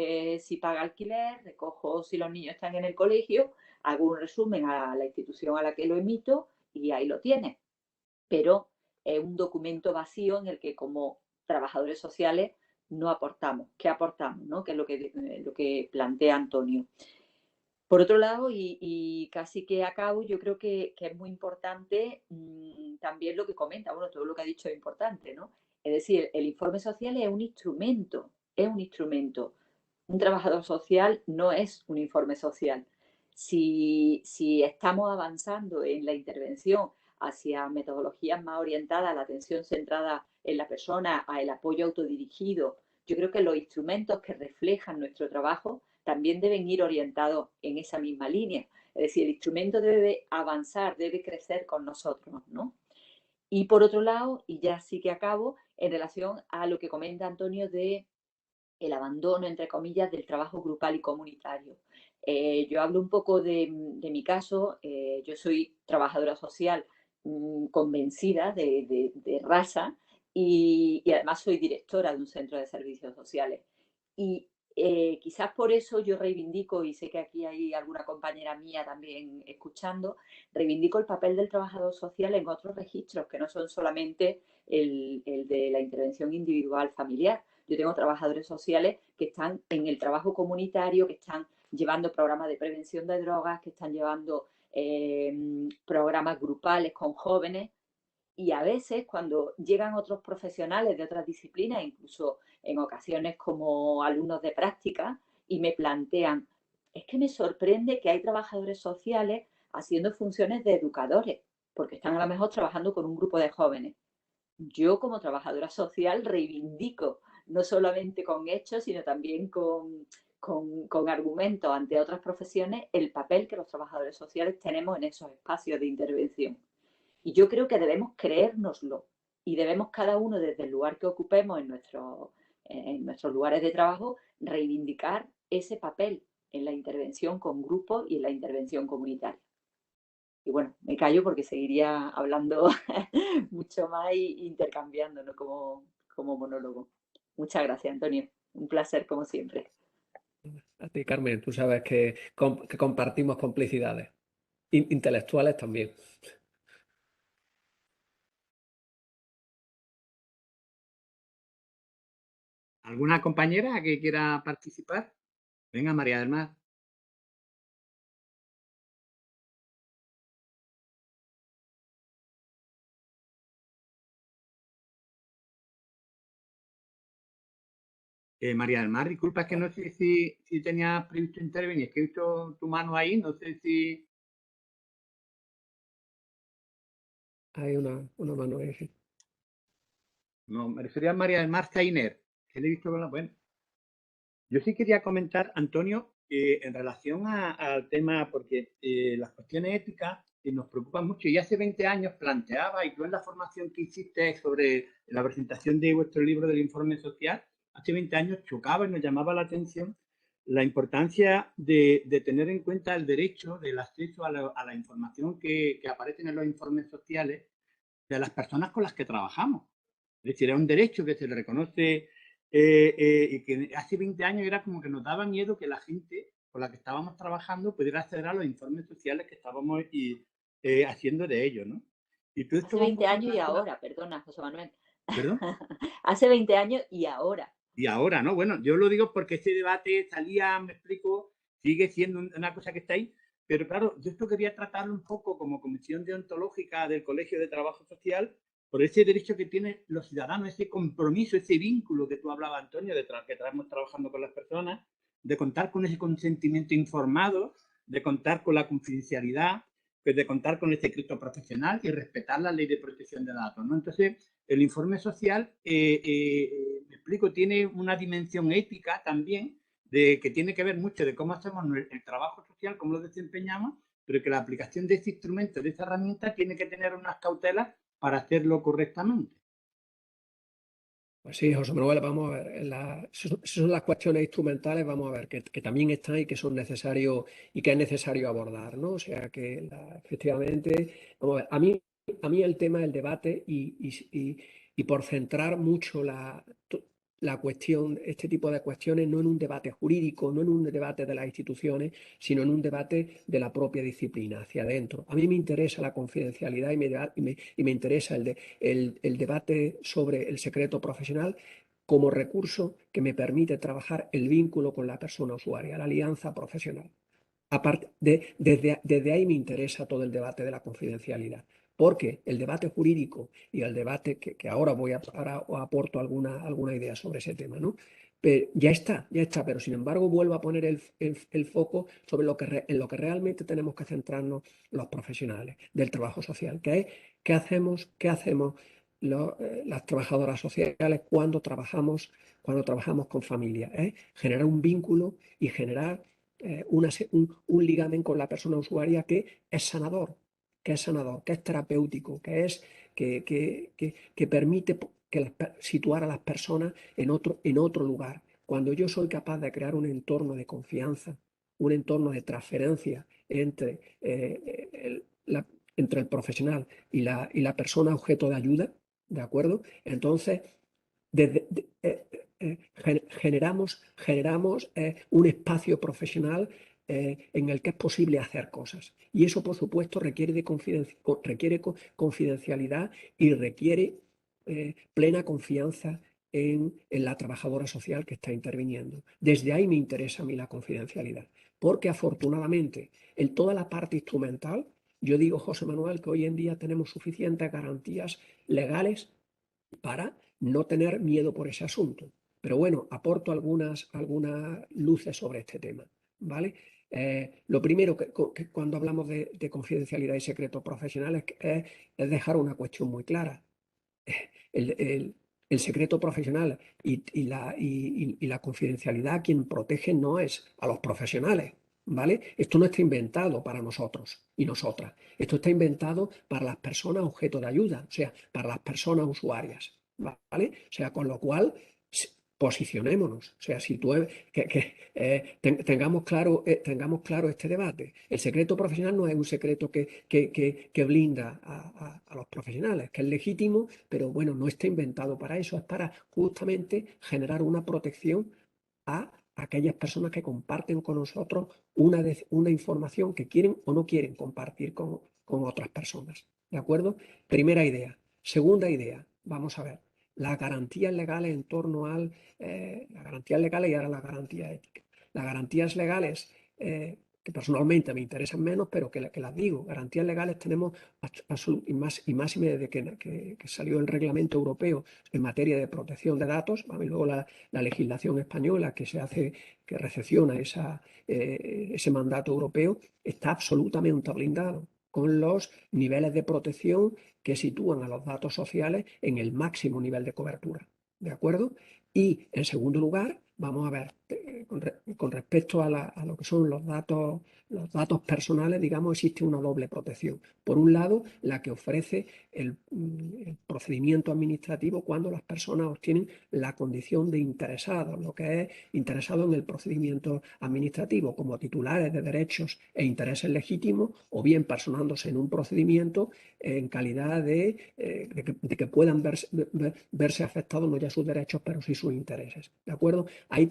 si paga alquiler, recojo si los niños están en el colegio, hago un resumen a la institución a la que lo emito y ahí lo tiene. Pero es un documento vacío en el que como trabajadores sociales no aportamos. ¿Qué aportamos? ¿No? Que es lo que plantea Antonio. Por otro lado, y casi que acabo, yo creo que es muy importante también lo que comenta, bueno, todo lo que ha dicho es importante, ¿no? Es decir, el informe social es un instrumento, es un instrumento. Un trabajador social no es un informe social. Si estamos avanzando en la intervención hacia metodologías más orientadas a la atención centrada en la persona, al apoyo autodirigido, yo creo que los instrumentos que reflejan nuestro trabajo también deben ir orientados en esa misma línea. Es decir, el instrumento debe avanzar, debe crecer con nosotros, ¿no? Y por otro lado, y ya sí que acabo, en relación a lo que comenta Antonio de el abandono, entre comillas, del trabajo grupal y comunitario. Yo hablo un poco de mi caso, yo soy trabajadora social convencida de raza y además soy directora de un centro de servicios sociales. Y quizás por eso yo reivindico, y sé que aquí hay alguna compañera mía también escuchando, reivindico el papel del trabajador social en otros registros que no son solamente el de la intervención individual familiar. Yo tengo trabajadores sociales que están en el trabajo comunitario, que están llevando programas de prevención de drogas, que están llevando programas grupales con jóvenes y a veces cuando llegan otros profesionales de otras disciplinas, incluso en ocasiones como alumnos de práctica, y me plantean, es que me sorprende que hay trabajadores sociales haciendo funciones de educadores, porque están a lo mejor trabajando con un grupo de jóvenes. Yo como trabajadora social reivindico, no solamente con hechos, sino también con argumentos ante otras profesiones, el papel que los trabajadores sociales tenemos en esos espacios de intervención. Y yo creo que debemos creérnoslo y debemos cada uno desde el lugar que ocupemos en nuestros lugares de trabajo reivindicar ese papel en la intervención con grupos y en la intervención comunitaria. Y bueno, me callo porque seguiría hablando mucho más e intercambiando, ¿no? Como monólogo. Muchas gracias, Antonio. Un placer como siempre. A ti, Carmen, tú sabes que compartimos complicidades, intelectuales también. ¿Alguna compañera que quiera participar? Venga, María del Mar. María del Mar, disculpa, es que no sé si tenías previsto intervenir, es que he visto tu mano ahí, no sé si... Hay una mano ahí, sí. No, me refería a María del Mar Zainer, que le he visto con la... Bueno, yo sí quería comentar, Antonio, en relación al tema, porque las cuestiones éticas nos preocupan mucho, y hace 20 años planteaba, y tú en la formación que hiciste sobre la presentación de vuestro libro del informe social, hace 20 años chocaba y nos llamaba la atención la importancia de tener en cuenta el derecho del acceso a la información que aparece en los informes sociales de las personas con las que trabajamos. Es decir, es un derecho que se le reconoce y que hace 20 años era como que nos daba miedo que la gente con la que estábamos trabajando pudiera acceder a los informes sociales que estábamos haciendo de ellos, ¿no? Y todo esto Hace va un 20 poco años y relacionado... ahora, perdona, José Manuel. ¿Perdón? Hace 20 años y ahora. Y ahora, ¿no? Bueno, yo lo digo porque ese debate salía, me explico, sigue siendo una cosa que está ahí, pero claro, yo esto quería tratarlo un poco como comisión deontológica del Colegio de Trabajo Social, por ese derecho que tienen los ciudadanos, ese compromiso, ese vínculo que tú hablabas, Antonio, que traemos trabajando con las personas, de contar con ese consentimiento informado, de contar con la confidencialidad, pues de contar con el secreto profesional y respetar la ley de protección de datos, ¿no? Entonces, el informe social, me explico, tiene una dimensión ética también, que tiene que ver mucho de cómo hacemos el trabajo social, cómo lo desempeñamos, pero que la aplicación de este instrumento, de esta herramienta, tiene que tener unas cautelas para hacerlo correctamente. Pues sí, José Manuel, vamos a ver, esas son las cuestiones instrumentales, vamos a ver, que también están y que son necesarios y que es necesario abordar, ¿no? O sea que efectivamente, vamos a ver, a mí el tema del debate y por centrar mucho la cuestión, este tipo de cuestiones, no en un debate jurídico, no en un debate de las instituciones, sino en un debate de la propia disciplina, hacia adentro. A mí me interesa la confidencialidad y me interesa el debate sobre el secreto profesional como recurso que me permite trabajar el vínculo con la persona usuaria, la alianza profesional. Aparte desde ahí me interesa todo el debate de la confidencialidad, porque el debate jurídico y el debate que ahora ahora os aporto alguna idea sobre ese tema, ¿no? Pero ya está, pero sin embargo vuelvo a poner el foco sobre en lo que realmente tenemos que centrarnos los profesionales del trabajo social, que es qué hacemos las trabajadoras sociales cuando trabajamos con familias, generar un vínculo y generar un ligamen con la persona usuaria que es sanador, que es terapéutico, que permite situar a las personas en otro lugar. Cuando yo soy capaz de crear un entorno de confianza, un entorno de transferencia entre el profesional y la persona objeto de ayuda, ¿de acuerdo? Entonces, desde, generamos un espacio profesional en el que es posible hacer cosas. Y eso, por supuesto, requiere confidencialidad y requiere plena confianza en la trabajadora social que está interviniendo. Desde ahí me interesa a mí la confidencialidad, porque afortunadamente en toda la parte instrumental, yo digo, José Manuel, que hoy en día tenemos suficientes garantías legales para no tener miedo por ese asunto. Pero bueno, aporto algunas luces sobre este tema, ¿vale? Lo primero que cuando hablamos de confidencialidad y secretos profesionales es dejar una cuestión muy clara. El secreto profesional y la confidencialidad quien protege no es a los profesionales, ¿vale? Esto no está inventado para nosotros y nosotras. Esto está inventado para las personas objeto de ayuda, o sea, para las personas usuarias, ¿vale? O sea, con lo cual posicionémonos. O sea, tengamos claro este debate. El secreto profesional no es un secreto que blinda a los profesionales, que es legítimo, pero bueno, no está inventado para eso, es para justamente generar una protección a aquellas personas que comparten con nosotros una información que quieren o no quieren compartir con otras personas. ¿De acuerdo? Primera idea. Segunda idea, vamos a ver. las garantías legales en torno a las garantías legales y ahora las garantías éticas. Las garantías legales, que personalmente me interesan menos, pero que las digo, garantías legales tenemos y más desde que salió el reglamento europeo en materia de protección de datos, y luego la legislación española que recepciona ese mandato europeo, está absolutamente blindado con los niveles de protección que sitúan a los datos sociales en el máximo nivel de cobertura. ¿De acuerdo? Y en segundo lugar, vamos a ver, con respecto a lo que son los datos personales, digamos, existe una doble protección. Por un lado, la que ofrece el procedimiento administrativo cuando las personas obtienen la condición de interesados, lo que es interesado en el procedimiento administrativo, como titulares de derechos e intereses legítimos, o bien personándose en un procedimiento en calidad de que puedan verse afectados no ya sus derechos, pero sí sus intereses. ¿De acuerdo? Ahí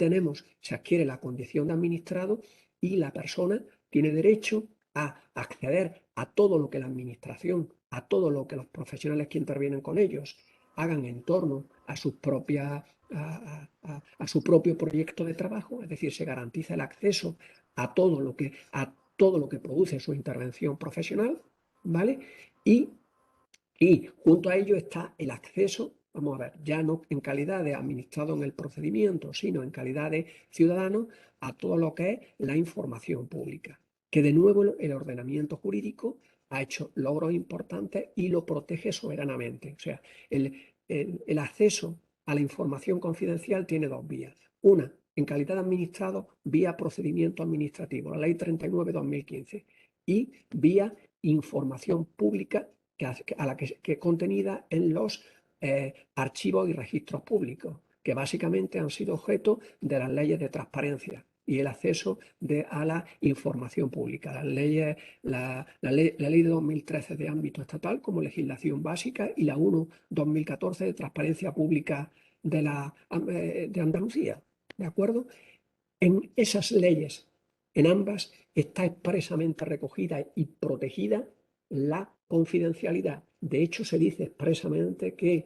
se adquiere la condición de administrado y la persona tiene derecho a acceder a todo lo que la administración, a todo lo que los profesionales que intervienen con ellos hagan en torno a sus propias a su propio proyecto de trabajo, es decir, se garantiza el acceso a todo lo que produce su intervención profesional, ¿vale? Y junto a ello está el acceso, vamos a ver, ya no en calidad de administrado en el procedimiento, sino en calidad de ciudadano, a todo lo que es la información pública, que de nuevo el ordenamiento jurídico ha hecho logros importantes y lo protege soberanamente. O sea, el acceso a la información confidencial tiene dos vías. Una, en calidad de administrado, vía procedimiento administrativo, la Ley 39/2015, y vía información pública que contenida en los archivos y registros públicos, que básicamente han sido objeto de las leyes de transparencia y el acceso a la información pública. La ley de 2013 de ámbito estatal como legislación básica y la 1/2014 de transparencia pública de Andalucía. ¿De acuerdo? En esas leyes, en ambas, está expresamente recogida y protegida la confidencialidad. De hecho, se dice expresamente que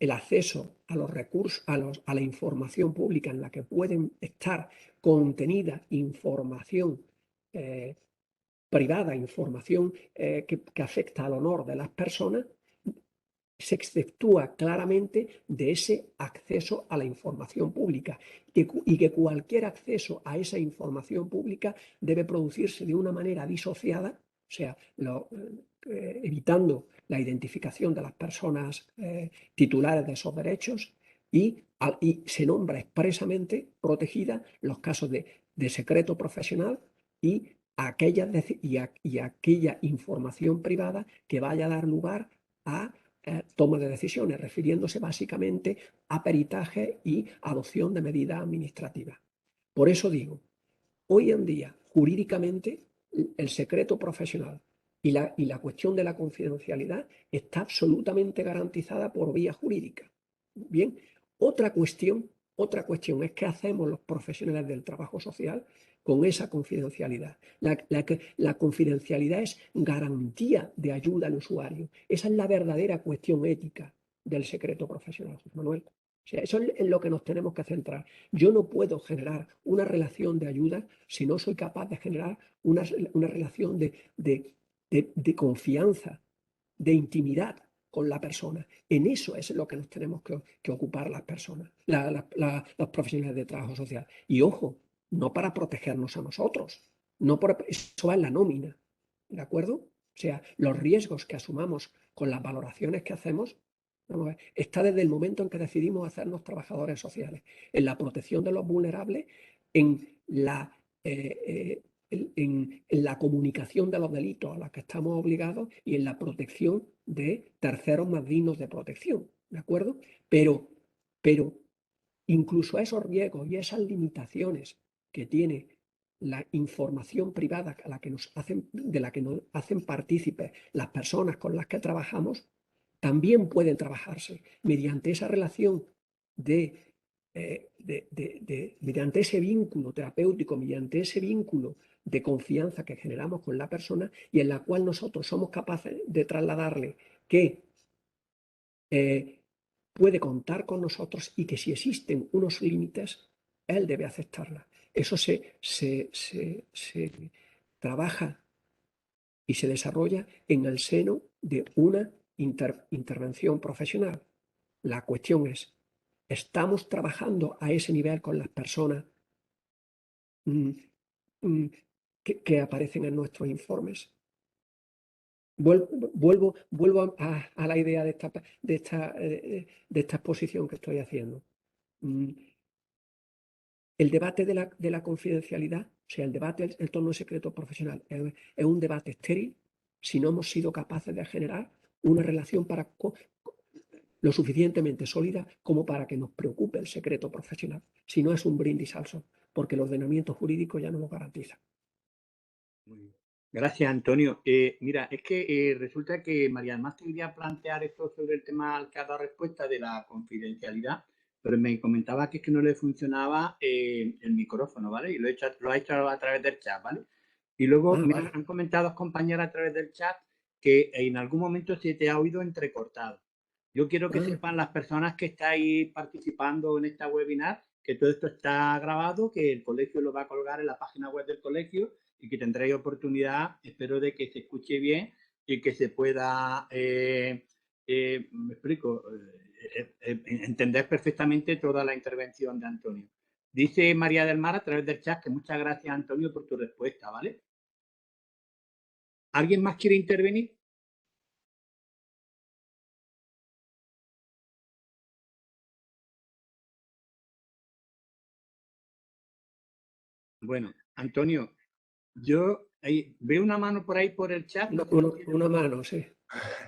el acceso a los recursos, a la información pública en la que pueden estar contenida información privada, información que afecta al honor de las personas, se exceptúa claramente de ese acceso a la información pública y que cualquier acceso a esa información pública debe producirse de una manera disociada, o sea, evitando la identificación de las personas titulares de esos derechos y se nombra expresamente protegida los casos de secreto profesional y aquella información privada que vaya a dar lugar a toma de decisiones, refiriéndose básicamente a peritaje y adopción de medidas administrativas. Por eso digo, hoy en día, jurídicamente, el secreto profesional y la cuestión de la confidencialidad está absolutamente garantizada por vía jurídica. Bien, otra cuestión es qué hacemos los profesionales del trabajo social con esa confidencialidad. La confidencialidad es garantía de ayuda al usuario. Esa es la verdadera cuestión ética del secreto profesional, José Manuel. O sea, eso es en lo que nos tenemos que centrar. Yo no puedo generar una relación de ayuda si no soy capaz de generar una relación de confianza, de intimidad con la persona. En eso es lo que nos tenemos que ocupar las personas, los profesionales de trabajo social. Y ojo, no para protegernos a nosotros, eso va en la nómina, ¿de acuerdo? O sea, los riesgos que asumamos con las valoraciones que hacemos, vamos a ver, está desde el momento en que decidimos hacernos trabajadores sociales, en la protección de los vulnerables, en la comunicación de los delitos a los que estamos obligados y en la protección de terceros más dignos de protección, ¿de acuerdo? Pero incluso esos riesgos y esas limitaciones que tiene la información privada de la que nos hacen partícipes las personas con las que trabajamos, también pueden trabajarse mediante esa relación mediante ese vínculo terapéutico, mediante ese vínculo de confianza que generamos con la persona y en la cual nosotros somos capaces de trasladarle que puede contar con nosotros y que si existen unos límites, él debe aceptarla. Eso se trabaja y se desarrolla en el seno de una intervención profesional. La cuestión es, ¿estamos trabajando a ese nivel con las personas que aparecen en nuestros informes? Vuelvo a la idea de esta exposición que estoy haciendo. El debate de la confidencialidad, o sea, el debate en torno al secreto profesional, es un debate estéril si no hemos sido capaces de generar una relación lo suficientemente sólida como para que nos preocupe el secreto profesional. Si no, es un brindis al sol, porque el ordenamiento jurídico ya no lo garantiza. Muy bien. Gracias, Antonio. Mira, es que resulta que María Almaz quería plantear esto sobre el tema al que ha dado respuesta de la confidencialidad, pero me comentaba que es que no le funcionaba el micrófono, ¿vale? Y lo ha hecho a través del chat, ¿vale? Y luego Vale. han comentado dos compañeras a través del chat que en algún momento se te ha oído entrecortado. Yo quiero que sepan las personas que estáis participando en esta webinar que todo esto está grabado, que el colegio lo va a colgar en la página web del colegio y que tendréis oportunidad, espero, de que se escuche bien y que se pueda, me explico, entender perfectamente toda la intervención de Antonio. Dice María del Mar a través del chat que muchas gracias, Antonio, por tu respuesta, ¿vale? ¿Alguien más quiere intervenir? Bueno, Antonio, yo veo una mano por ahí por el chat. No sé una mano, sí.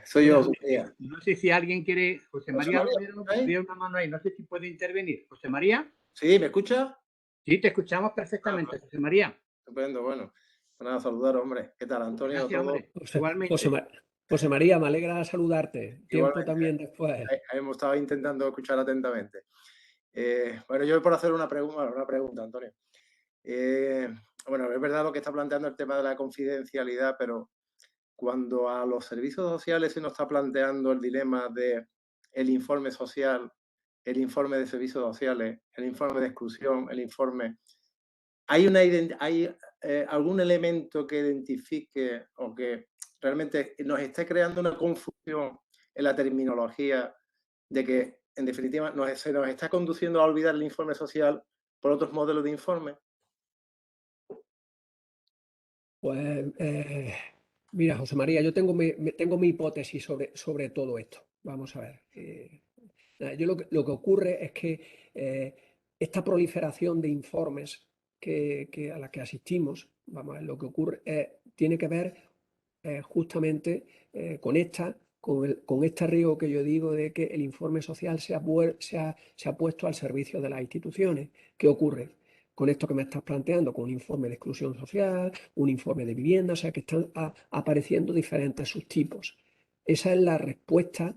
Soy yo, José María. No sé si alguien quiere. José María Romero, veo una mano ahí. No sé si puede intervenir. José María. Sí, ¿me escucha? Sí, te escuchamos perfectamente, José María. Estupendo, bueno. Pues nada, saludar, hombre. ¿Qué tal, Antonio? Gracias, ¿Todo? hombre. Igualmente. José María, me alegra saludarte. Tiempo Igualmente. también después. Hemos estado intentando escuchar atentamente. Bueno, yo voy por hacer una pregunta, Antonio. Bueno, es verdad lo que está planteando el tema de la confidencialidad, pero cuando a los servicios sociales se nos está planteando el dilema de el informe social, el informe de servicios sociales, el informe de exclusión, el informe... ¿Hay algún elemento que identifique o que realmente nos esté creando una confusión en la terminología de que, en definitiva, se nos está conduciendo a olvidar el informe social por otros modelos de informe? Pues mira, José María, yo tengo mi hipótesis sobre todo esto. Vamos a ver. Yo lo que ocurre es que esta proliferación de informes a la que asistimos, vamos a ver, lo que ocurre tiene que ver justamente con este riesgo que yo digo de que el informe social se ha puesto al servicio de las instituciones. ¿Qué ocurre? Con esto que me estás planteando, con un informe de exclusión social, un informe de vivienda, o sea que están apareciendo diferentes subtipos. Esa es la respuesta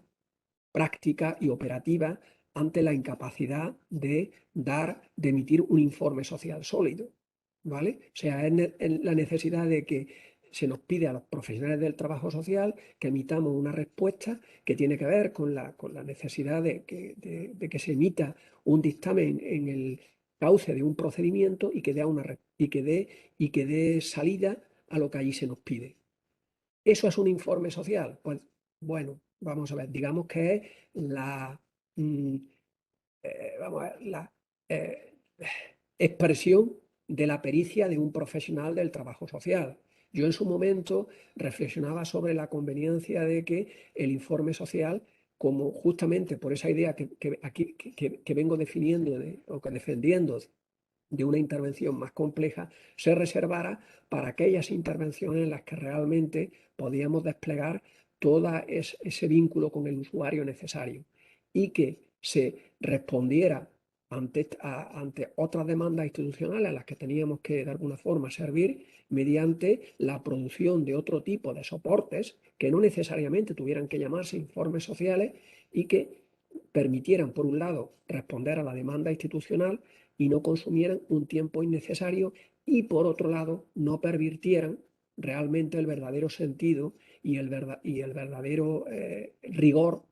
práctica y operativa ante la incapacidad de emitir un informe social sólido, ¿vale? O sea, es la necesidad de que se nos pide a los profesionales del trabajo social que emitamos una respuesta que tiene que ver con la necesidad de que se emita un dictamen en el cauce de un procedimiento y que dé salida a lo que allí se nos pide. ¿Eso es un informe social? Pues bueno, vamos a ver, digamos que es la expresión de la pericia de un profesional del trabajo social. Yo en su momento reflexionaba sobre la conveniencia de que el informe social, como justamente por esa idea que vengo definiendo o que defendiendo de una intervención más compleja, se reservara para aquellas intervenciones en las que realmente podíamos desplegar todo ese vínculo con el usuario necesario y que se respondiera ante otras demandas institucionales a las que teníamos que de alguna forma servir mediante la producción de otro tipo de soportes que no necesariamente tuvieran que llamarse informes sociales y que permitieran, por un lado, responder a la demanda institucional y no consumieran un tiempo innecesario y, por otro lado, no pervirtieran realmente el verdadero sentido y el verdadero rigor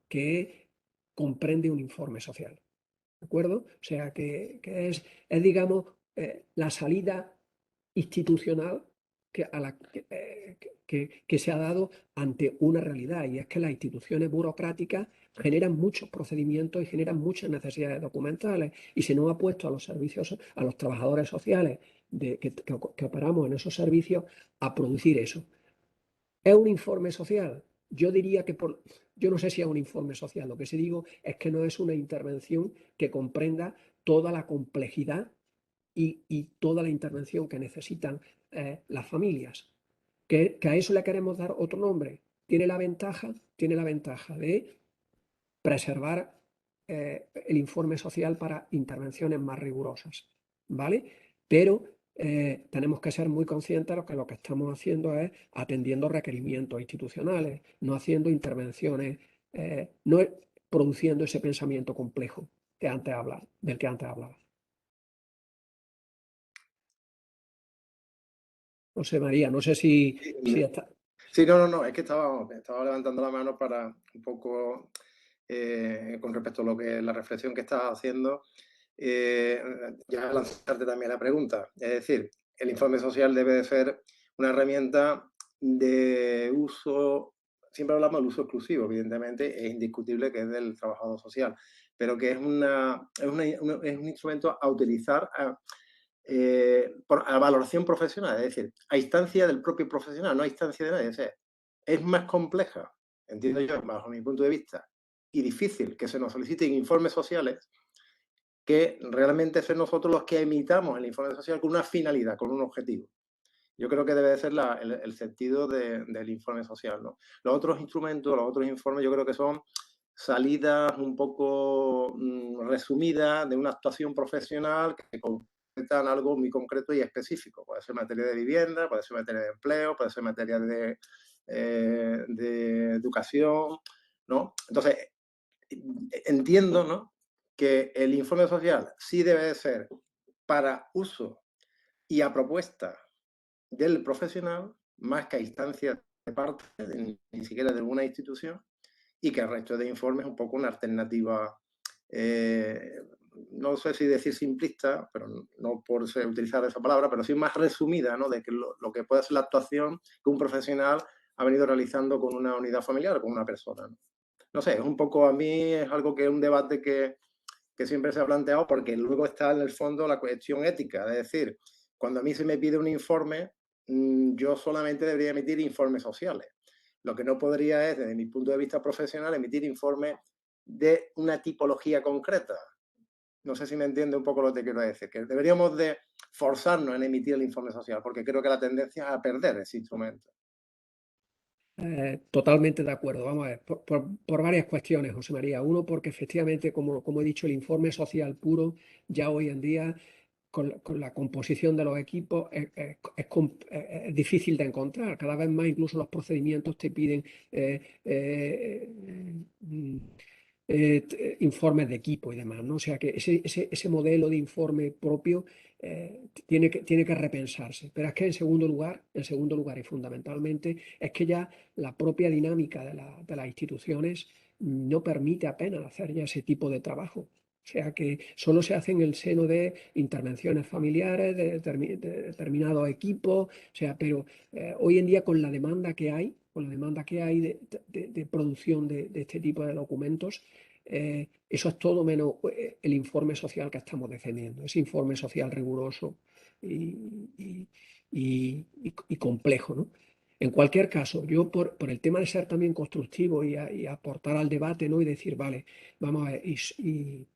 que comprende un informe social. ¿De acuerdo? O sea, que es digamos, la salida institucional que se ha dado ante una realidad, y es que las instituciones burocráticas generan muchos procedimientos y generan muchas necesidades documentales, y se nos ha puesto a los servicios, a los trabajadores sociales que operamos en esos servicios a producir eso. ¿Es un informe social? Yo diría que yo no sé si es un informe social, lo que sí digo es que no es una intervención que comprenda toda la complejidad y toda la intervención que necesitan las familias. Que a eso le queremos dar otro nombre. Tiene la ventaja de preservar el informe social para intervenciones más rigurosas, ¿vale? Pero tenemos que ser muy conscientes de que lo que estamos haciendo es atendiendo requerimientos institucionales, no haciendo intervenciones, no produciendo ese pensamiento complejo del que antes hablaba. José María, no sé si está... Sí, no, es que estaba levantando la mano para un poco, con respecto a lo que la reflexión que estás haciendo, ya lanzarte también la pregunta. Es decir, el informe social debe de ser una herramienta de uso, siempre hablamos del uso exclusivo, evidentemente, es indiscutible que es del trabajador social, pero que es un instrumento a utilizar a valoración profesional, es decir, a instancia del propio profesional, no a instancia de nadie. O sea, es más compleja, entiendo yo, bajo mi punto de vista, y difícil que se nos soliciten informes sociales que realmente ser nosotros los que emitamos el informe social con una finalidad, con un objetivo. Yo creo que debe de ser el sentido del informe social, ¿no? Los otros instrumentos, los otros informes, yo creo que son salidas un poco resumidas de una actuación profesional que concretan algo muy concreto y específico. Puede ser materia de vivienda, puede ser materia de empleo, puede ser materia de educación, ¿no? Entonces, entiendo, ¿no?, que el informe social sí debe de ser para uso y a propuesta del profesional, más que a instancia de parte, ni siquiera de alguna institución, y que el resto de informes es un poco una alternativa, no sé si decir simplista, pero no por utilizar esa palabra, pero sí más resumida, ¿no?, de que lo que puede ser la actuación que un profesional ha venido realizando con una unidad familiar o con una persona, ¿no? No sé, es un poco, a mí es algo que es un debate que siempre se ha planteado, porque luego está en el fondo la cuestión ética, es decir, cuando a mí se me pide un informe, yo solamente debería emitir informes sociales. Lo que no podría es, desde mi punto de vista profesional, emitir informes de una tipología concreta. No sé si me entiende un poco lo que quiero decir, que deberíamos de forzarnos en emitir el informe social, porque creo que la tendencia es a perder ese instrumento. Totalmente de acuerdo. Vamos a ver, por varias cuestiones, José María. Uno, porque efectivamente, como he dicho, el informe social puro ya hoy en día, con la composición de los equipos, es difícil de encontrar. Cada vez más, incluso los procedimientos te piden informes de equipo y demás, ¿no? O sea que ese modelo de informe propio tiene que repensarse. Pero es que en segundo lugar y fundamentalmente, es que ya la propia dinámica de las instituciones no permite apenas hacer ya ese tipo de trabajo. O sea que solo se hace en el seno de intervenciones familiares, de determinados equipos. O sea, pero hoy en día con la demanda que hay, de producción de este tipo de documentos, eso es todo menos el informe social que estamos defendiendo, ese informe social riguroso y complejo, ¿no? En cualquier caso, yo por el tema de ser también constructivo y aportar al debate, ¿no?, y decir, vale, vamos a ver, y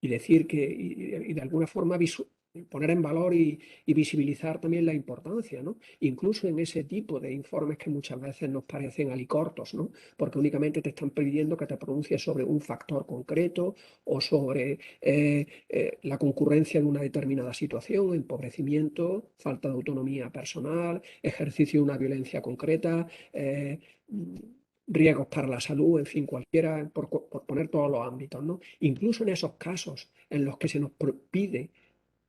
decir y de alguna forma poner en valor y visibilizar también la importancia, ¿no? Incluso en ese tipo de informes que muchas veces nos parecen alicortos, ¿no? Porque únicamente te están pidiendo que te pronuncies sobre un factor concreto o sobre la concurrencia de una determinada situación, empobrecimiento, falta de autonomía personal, ejercicio de una violencia concreta, riesgos para la salud, en fin, cualquiera, por poner todos los ámbitos, ¿no? Incluso en esos casos en los que se nos pide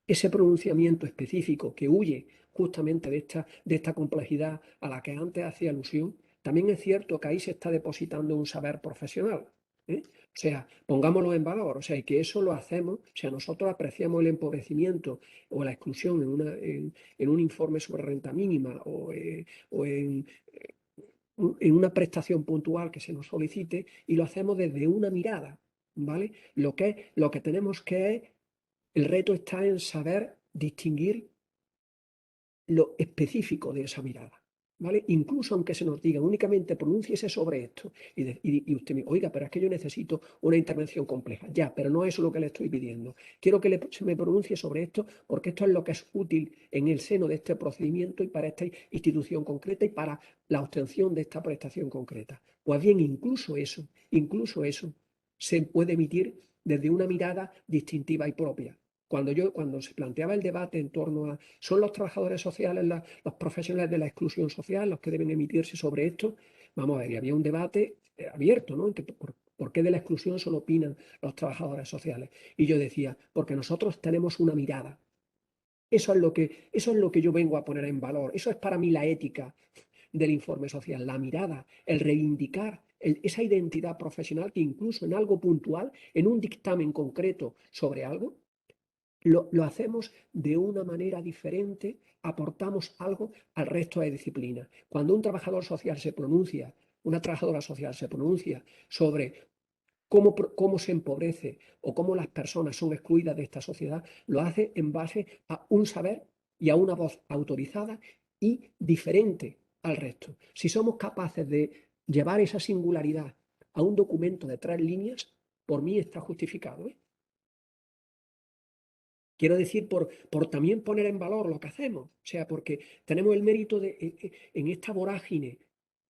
ese pronunciamiento específico que huye justamente de esta complejidad a la que antes hacía alusión, también es cierto que ahí se está depositando un saber profesional. ¿eh? O sea, pongámoslo en valor, o sea, y que eso lo hacemos, o sea, nosotros apreciamos el empobrecimiento o la exclusión en un informe sobre renta mínima o en una prestación puntual que se nos solicite y lo hacemos desde una mirada, ¿vale? Lo que tenemos el reto está en saber distinguir lo específico de esa mirada, ¿vale? Incluso aunque se nos diga únicamente pronúnciese sobre esto y usted me oiga, pero es que yo necesito una intervención compleja. Ya, pero no es eso lo que le estoy pidiendo. Quiero que se me pronuncie sobre esto porque esto es lo que es útil en el seno de este procedimiento y para esta institución concreta y para la obtención de esta prestación concreta. Pues bien, incluso eso se puede emitir desde una mirada distintiva y propia. Cuando se planteaba el debate en torno a ¿son los trabajadores sociales, los profesionales de la exclusión social los que deben emitirse sobre esto? Vamos a ver, y había un debate abierto, ¿no? ¿Por qué de la exclusión solo opinan los trabajadores sociales? Y yo decía, porque nosotros tenemos una mirada. Eso es lo que yo vengo a poner en valor. Eso es para mí la ética del informe social, la mirada, el reivindicar esa identidad profesional que incluso en algo puntual, en un dictamen concreto sobre algo, lo hacemos de una manera diferente, aportamos algo al resto de disciplinas. Cuando un trabajador social se pronuncia, una trabajadora social se pronuncia sobre cómo se empobrece o cómo las personas son excluidas de esta sociedad, lo hace en base a un saber y a una voz autorizada y diferente al resto. Si somos capaces de llevar esa singularidad a un documento de 3 líneas, por mí está justificado, ¿eh? Quiero decir, por también poner en valor lo que hacemos. O sea, porque tenemos el mérito en esta vorágine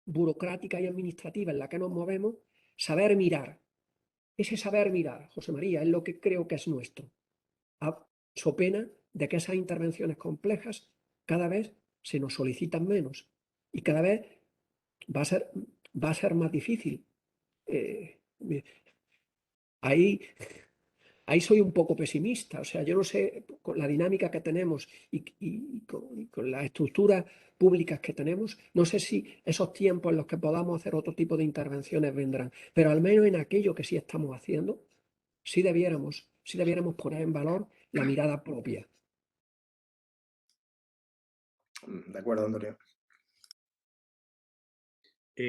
burocrática y administrativa en la que nos movemos, saber mirar. Ese saber mirar, José María, es lo que creo que es nuestro. So pena de que esas intervenciones complejas cada vez se nos solicitan menos y cada vez va a ser más difícil. Ahí soy un poco pesimista, o sea, yo no sé, con la dinámica que tenemos y con las estructuras públicas que tenemos, no sé si esos tiempos en los que podamos hacer otro tipo de intervenciones vendrán, pero al menos en aquello que sí estamos haciendo, sí debiéramos poner en valor la mirada propia. De acuerdo, Antonio.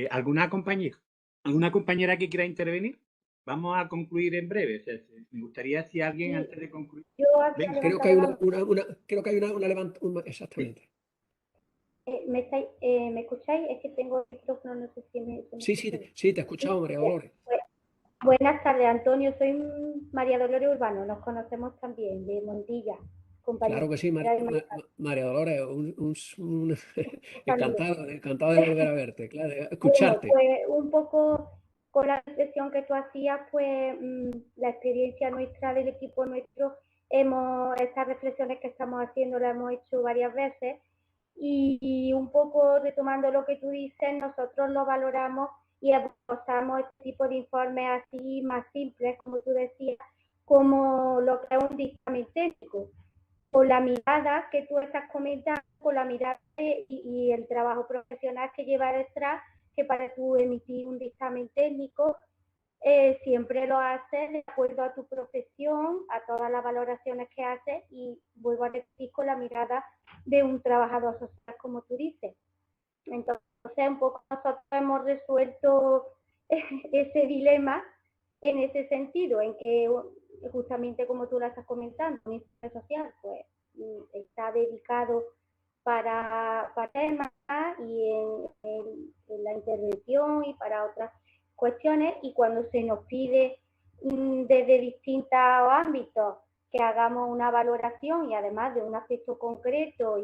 ¿Alguna compañera que quiera intervenir? Vamos a concluir en breve. Me gustaría si alguien antes de concluir. Venga. Creo que hay exactamente. ¿Me escucháis? Es que tengo el micrófono, no sé si me... Sí, te escuchamos, María Dolores. Buenas tardes, Antonio. Soy María Dolores Urbano. Nos conocemos también de Montilla. Claro que sí, María Dolores. Encantado de volver a verte, claro, de escucharte. Bueno, pues un poco con la reflexión que tú hacías, pues la experiencia nuestra del equipo nuestro, estas reflexiones que estamos haciendo las hemos hecho varias veces y un poco retomando lo que tú dices, nosotros lo valoramos y abordamos este tipo de informes así más simples, como tú decías, como lo que es un dictamen técnico. Con la mirada que tú estás comentando, con la mirada y el trabajo profesional que lleva detrás, que para tú emitir un dictamen técnico, siempre lo haces de acuerdo a tu profesión, a todas las valoraciones que haces y vuelvo a repetir con la mirada de un trabajador social, como tú dices. Entonces, un poco nosotros hemos resuelto ese dilema en ese sentido, en que justamente como tú la estás comentando, un informe social pues está dedicado para temas y en la intervención y para otras cuestiones, y cuando se nos pide desde distintos ámbitos que hagamos una valoración y además de un aspecto concreto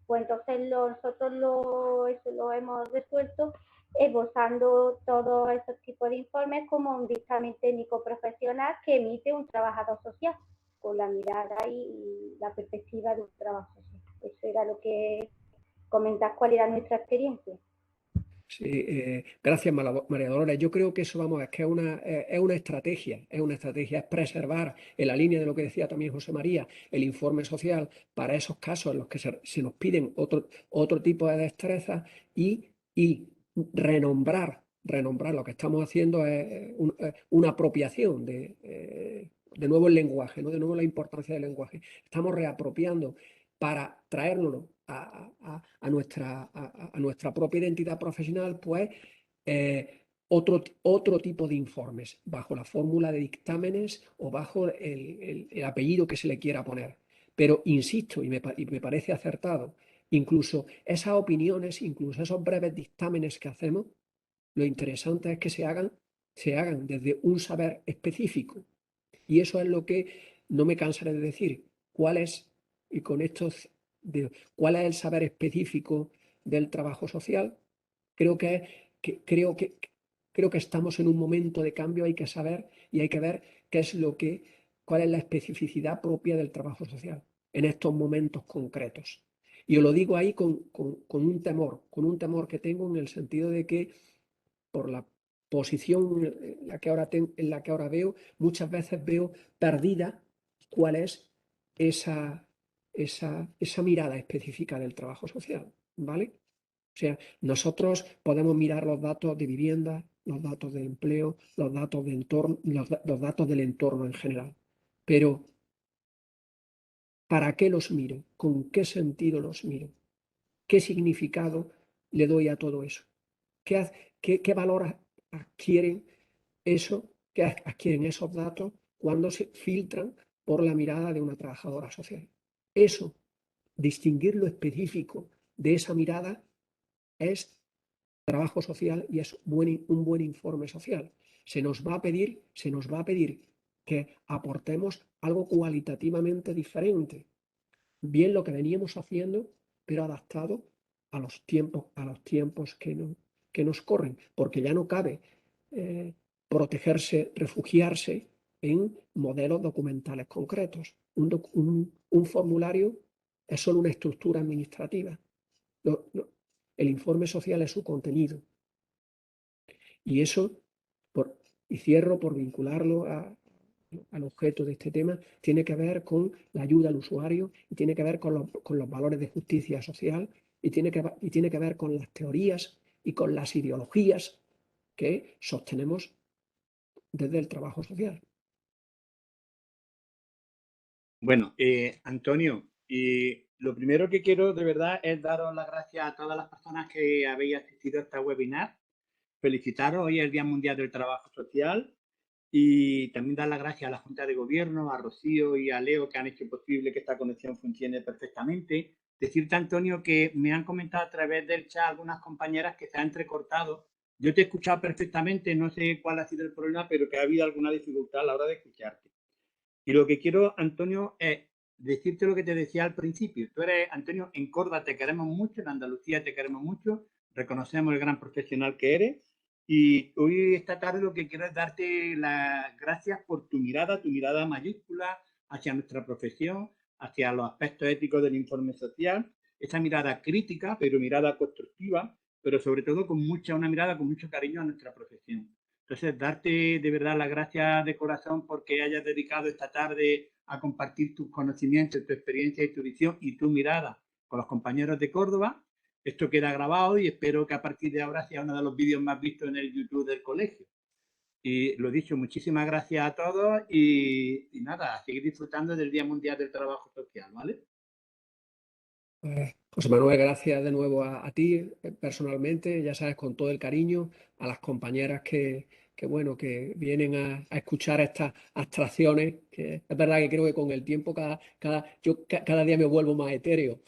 pues entonces nosotros lo hemos resuelto esbozando todos esos tipos de informes como un dictamen técnico profesional que emite un trabajador social con la mirada y la perspectiva de un trabajo social. Eso era lo que comentas, cuál era nuestra experiencia. Sí, gracias María Dolores. Yo creo que eso, vamos, es que es una estrategia, es preservar, en la línea de lo que decía también José María, el informe social para esos casos en los que se nos piden otro tipo de destrezas y renombrar renombrar, lo que estamos haciendo es una apropiación de nuevo el lenguaje, ¿no? De nuevo la importancia del lenguaje. Estamos reapropiando para traérnoslo a nuestra propia identidad profesional, pues otro tipo de informes, bajo la fórmula de dictámenes o bajo el apellido que se le quiera poner. Pero insisto, y me parece acertado, incluso esas opiniones, incluso esos breves dictámenes que hacemos, lo interesante es que se hagan desde un saber específico. Y eso es lo que no me cansaré de decir. ¿Cuál es el saber específico del trabajo social? Creo que estamos en un momento de cambio, hay que saber y hay que ver cuál es la especificidad propia del trabajo social en estos momentos concretos. Y os lo digo ahí con un temor que tengo, en el sentido de que por la posición en la que ahora veo, muchas veces veo perdida cuál es esa mirada específica del trabajo social, ¿vale? O sea, nosotros podemos mirar los datos de vivienda, los datos de empleo, los datos de entorno, los datos del entorno en general. Pero, ¿para qué los miro? ¿Con qué sentido los miro? ¿Qué significado le doy a todo eso? ¿Qué valor adquieren esos datos cuando se filtran por la mirada de una trabajadora social? Eso, distinguir lo específico de esa mirada, es trabajo social y es un buen informe social. Se nos va a pedir que aportemos algo cualitativamente diferente, bien lo que veníamos haciendo, pero adaptado a los tiempos que nos corren, porque ya no cabe protegerse, refugiarse en modelos documentales concretos. Un formulario es solo una estructura administrativa. El informe social es su contenido. Y eso, y cierro por vincularlo al objeto de este tema, tiene que ver con la ayuda al usuario y tiene que ver con los valores de justicia social y tiene que ver con las teorías y con las ideologías que sostenemos desde el trabajo social. Bueno, Antonio, y lo primero que quiero de verdad es daros las gracias a todas las personas que habéis asistido a este webinar. Felicitaros, hoy es el Día Mundial del Trabajo Social, y también dar las gracias a la Junta de Gobierno, a Rocío y a Leo, que han hecho posible que esta conexión funcione perfectamente. Decirte, Antonio, que me han comentado a través del chat algunas compañeras que se han entrecortado. Yo te he escuchado perfectamente, no sé cuál ha sido el problema, pero que ha habido alguna dificultad a la hora de escucharte. Y lo que quiero, Antonio, es decirte lo que te decía al principio. Tú eres, Antonio, en Córdoba te queremos mucho, en Andalucía te queremos mucho, reconocemos el gran profesional que eres. Y hoy, esta tarde, lo que quiero es darte las gracias por tu mirada mayúscula hacia nuestra profesión, hacia los aspectos éticos del informe social, esa mirada crítica, pero mirada constructiva, pero sobre todo una mirada con mucho cariño a nuestra profesión. Entonces, darte de verdad las gracias de corazón porque hayas dedicado esta tarde a compartir tus conocimientos, tu experiencia y tu visión y tu mirada con los compañeros de Córdoba. Esto queda grabado y espero que a partir de ahora sea uno de los vídeos más vistos en el YouTube del colegio. Y lo dicho, muchísimas gracias a todos y nada, a seguir disfrutando del Día Mundial del Trabajo Social, ¿vale? José Manuel, gracias de nuevo a ti personalmente, ya sabes, con todo el cariño, a las compañeras que vienen a escuchar estas abstracciones, que es verdad que creo que con el tiempo cada día me vuelvo más etéreo.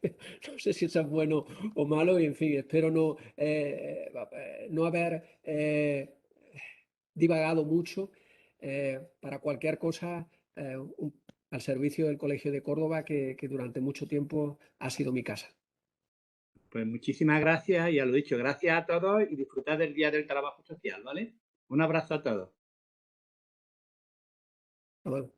No sé si eso es bueno o malo, y en fin, espero no haber divagado mucho. Para cualquier cosa, al servicio del Colegio de Córdoba, que durante mucho tiempo ha sido mi casa. Pues muchísimas gracias, ya lo he dicho, gracias a todos y disfrutad del Día del Trabajo Social, ¿vale? Un abrazo a todos. Hasta luego.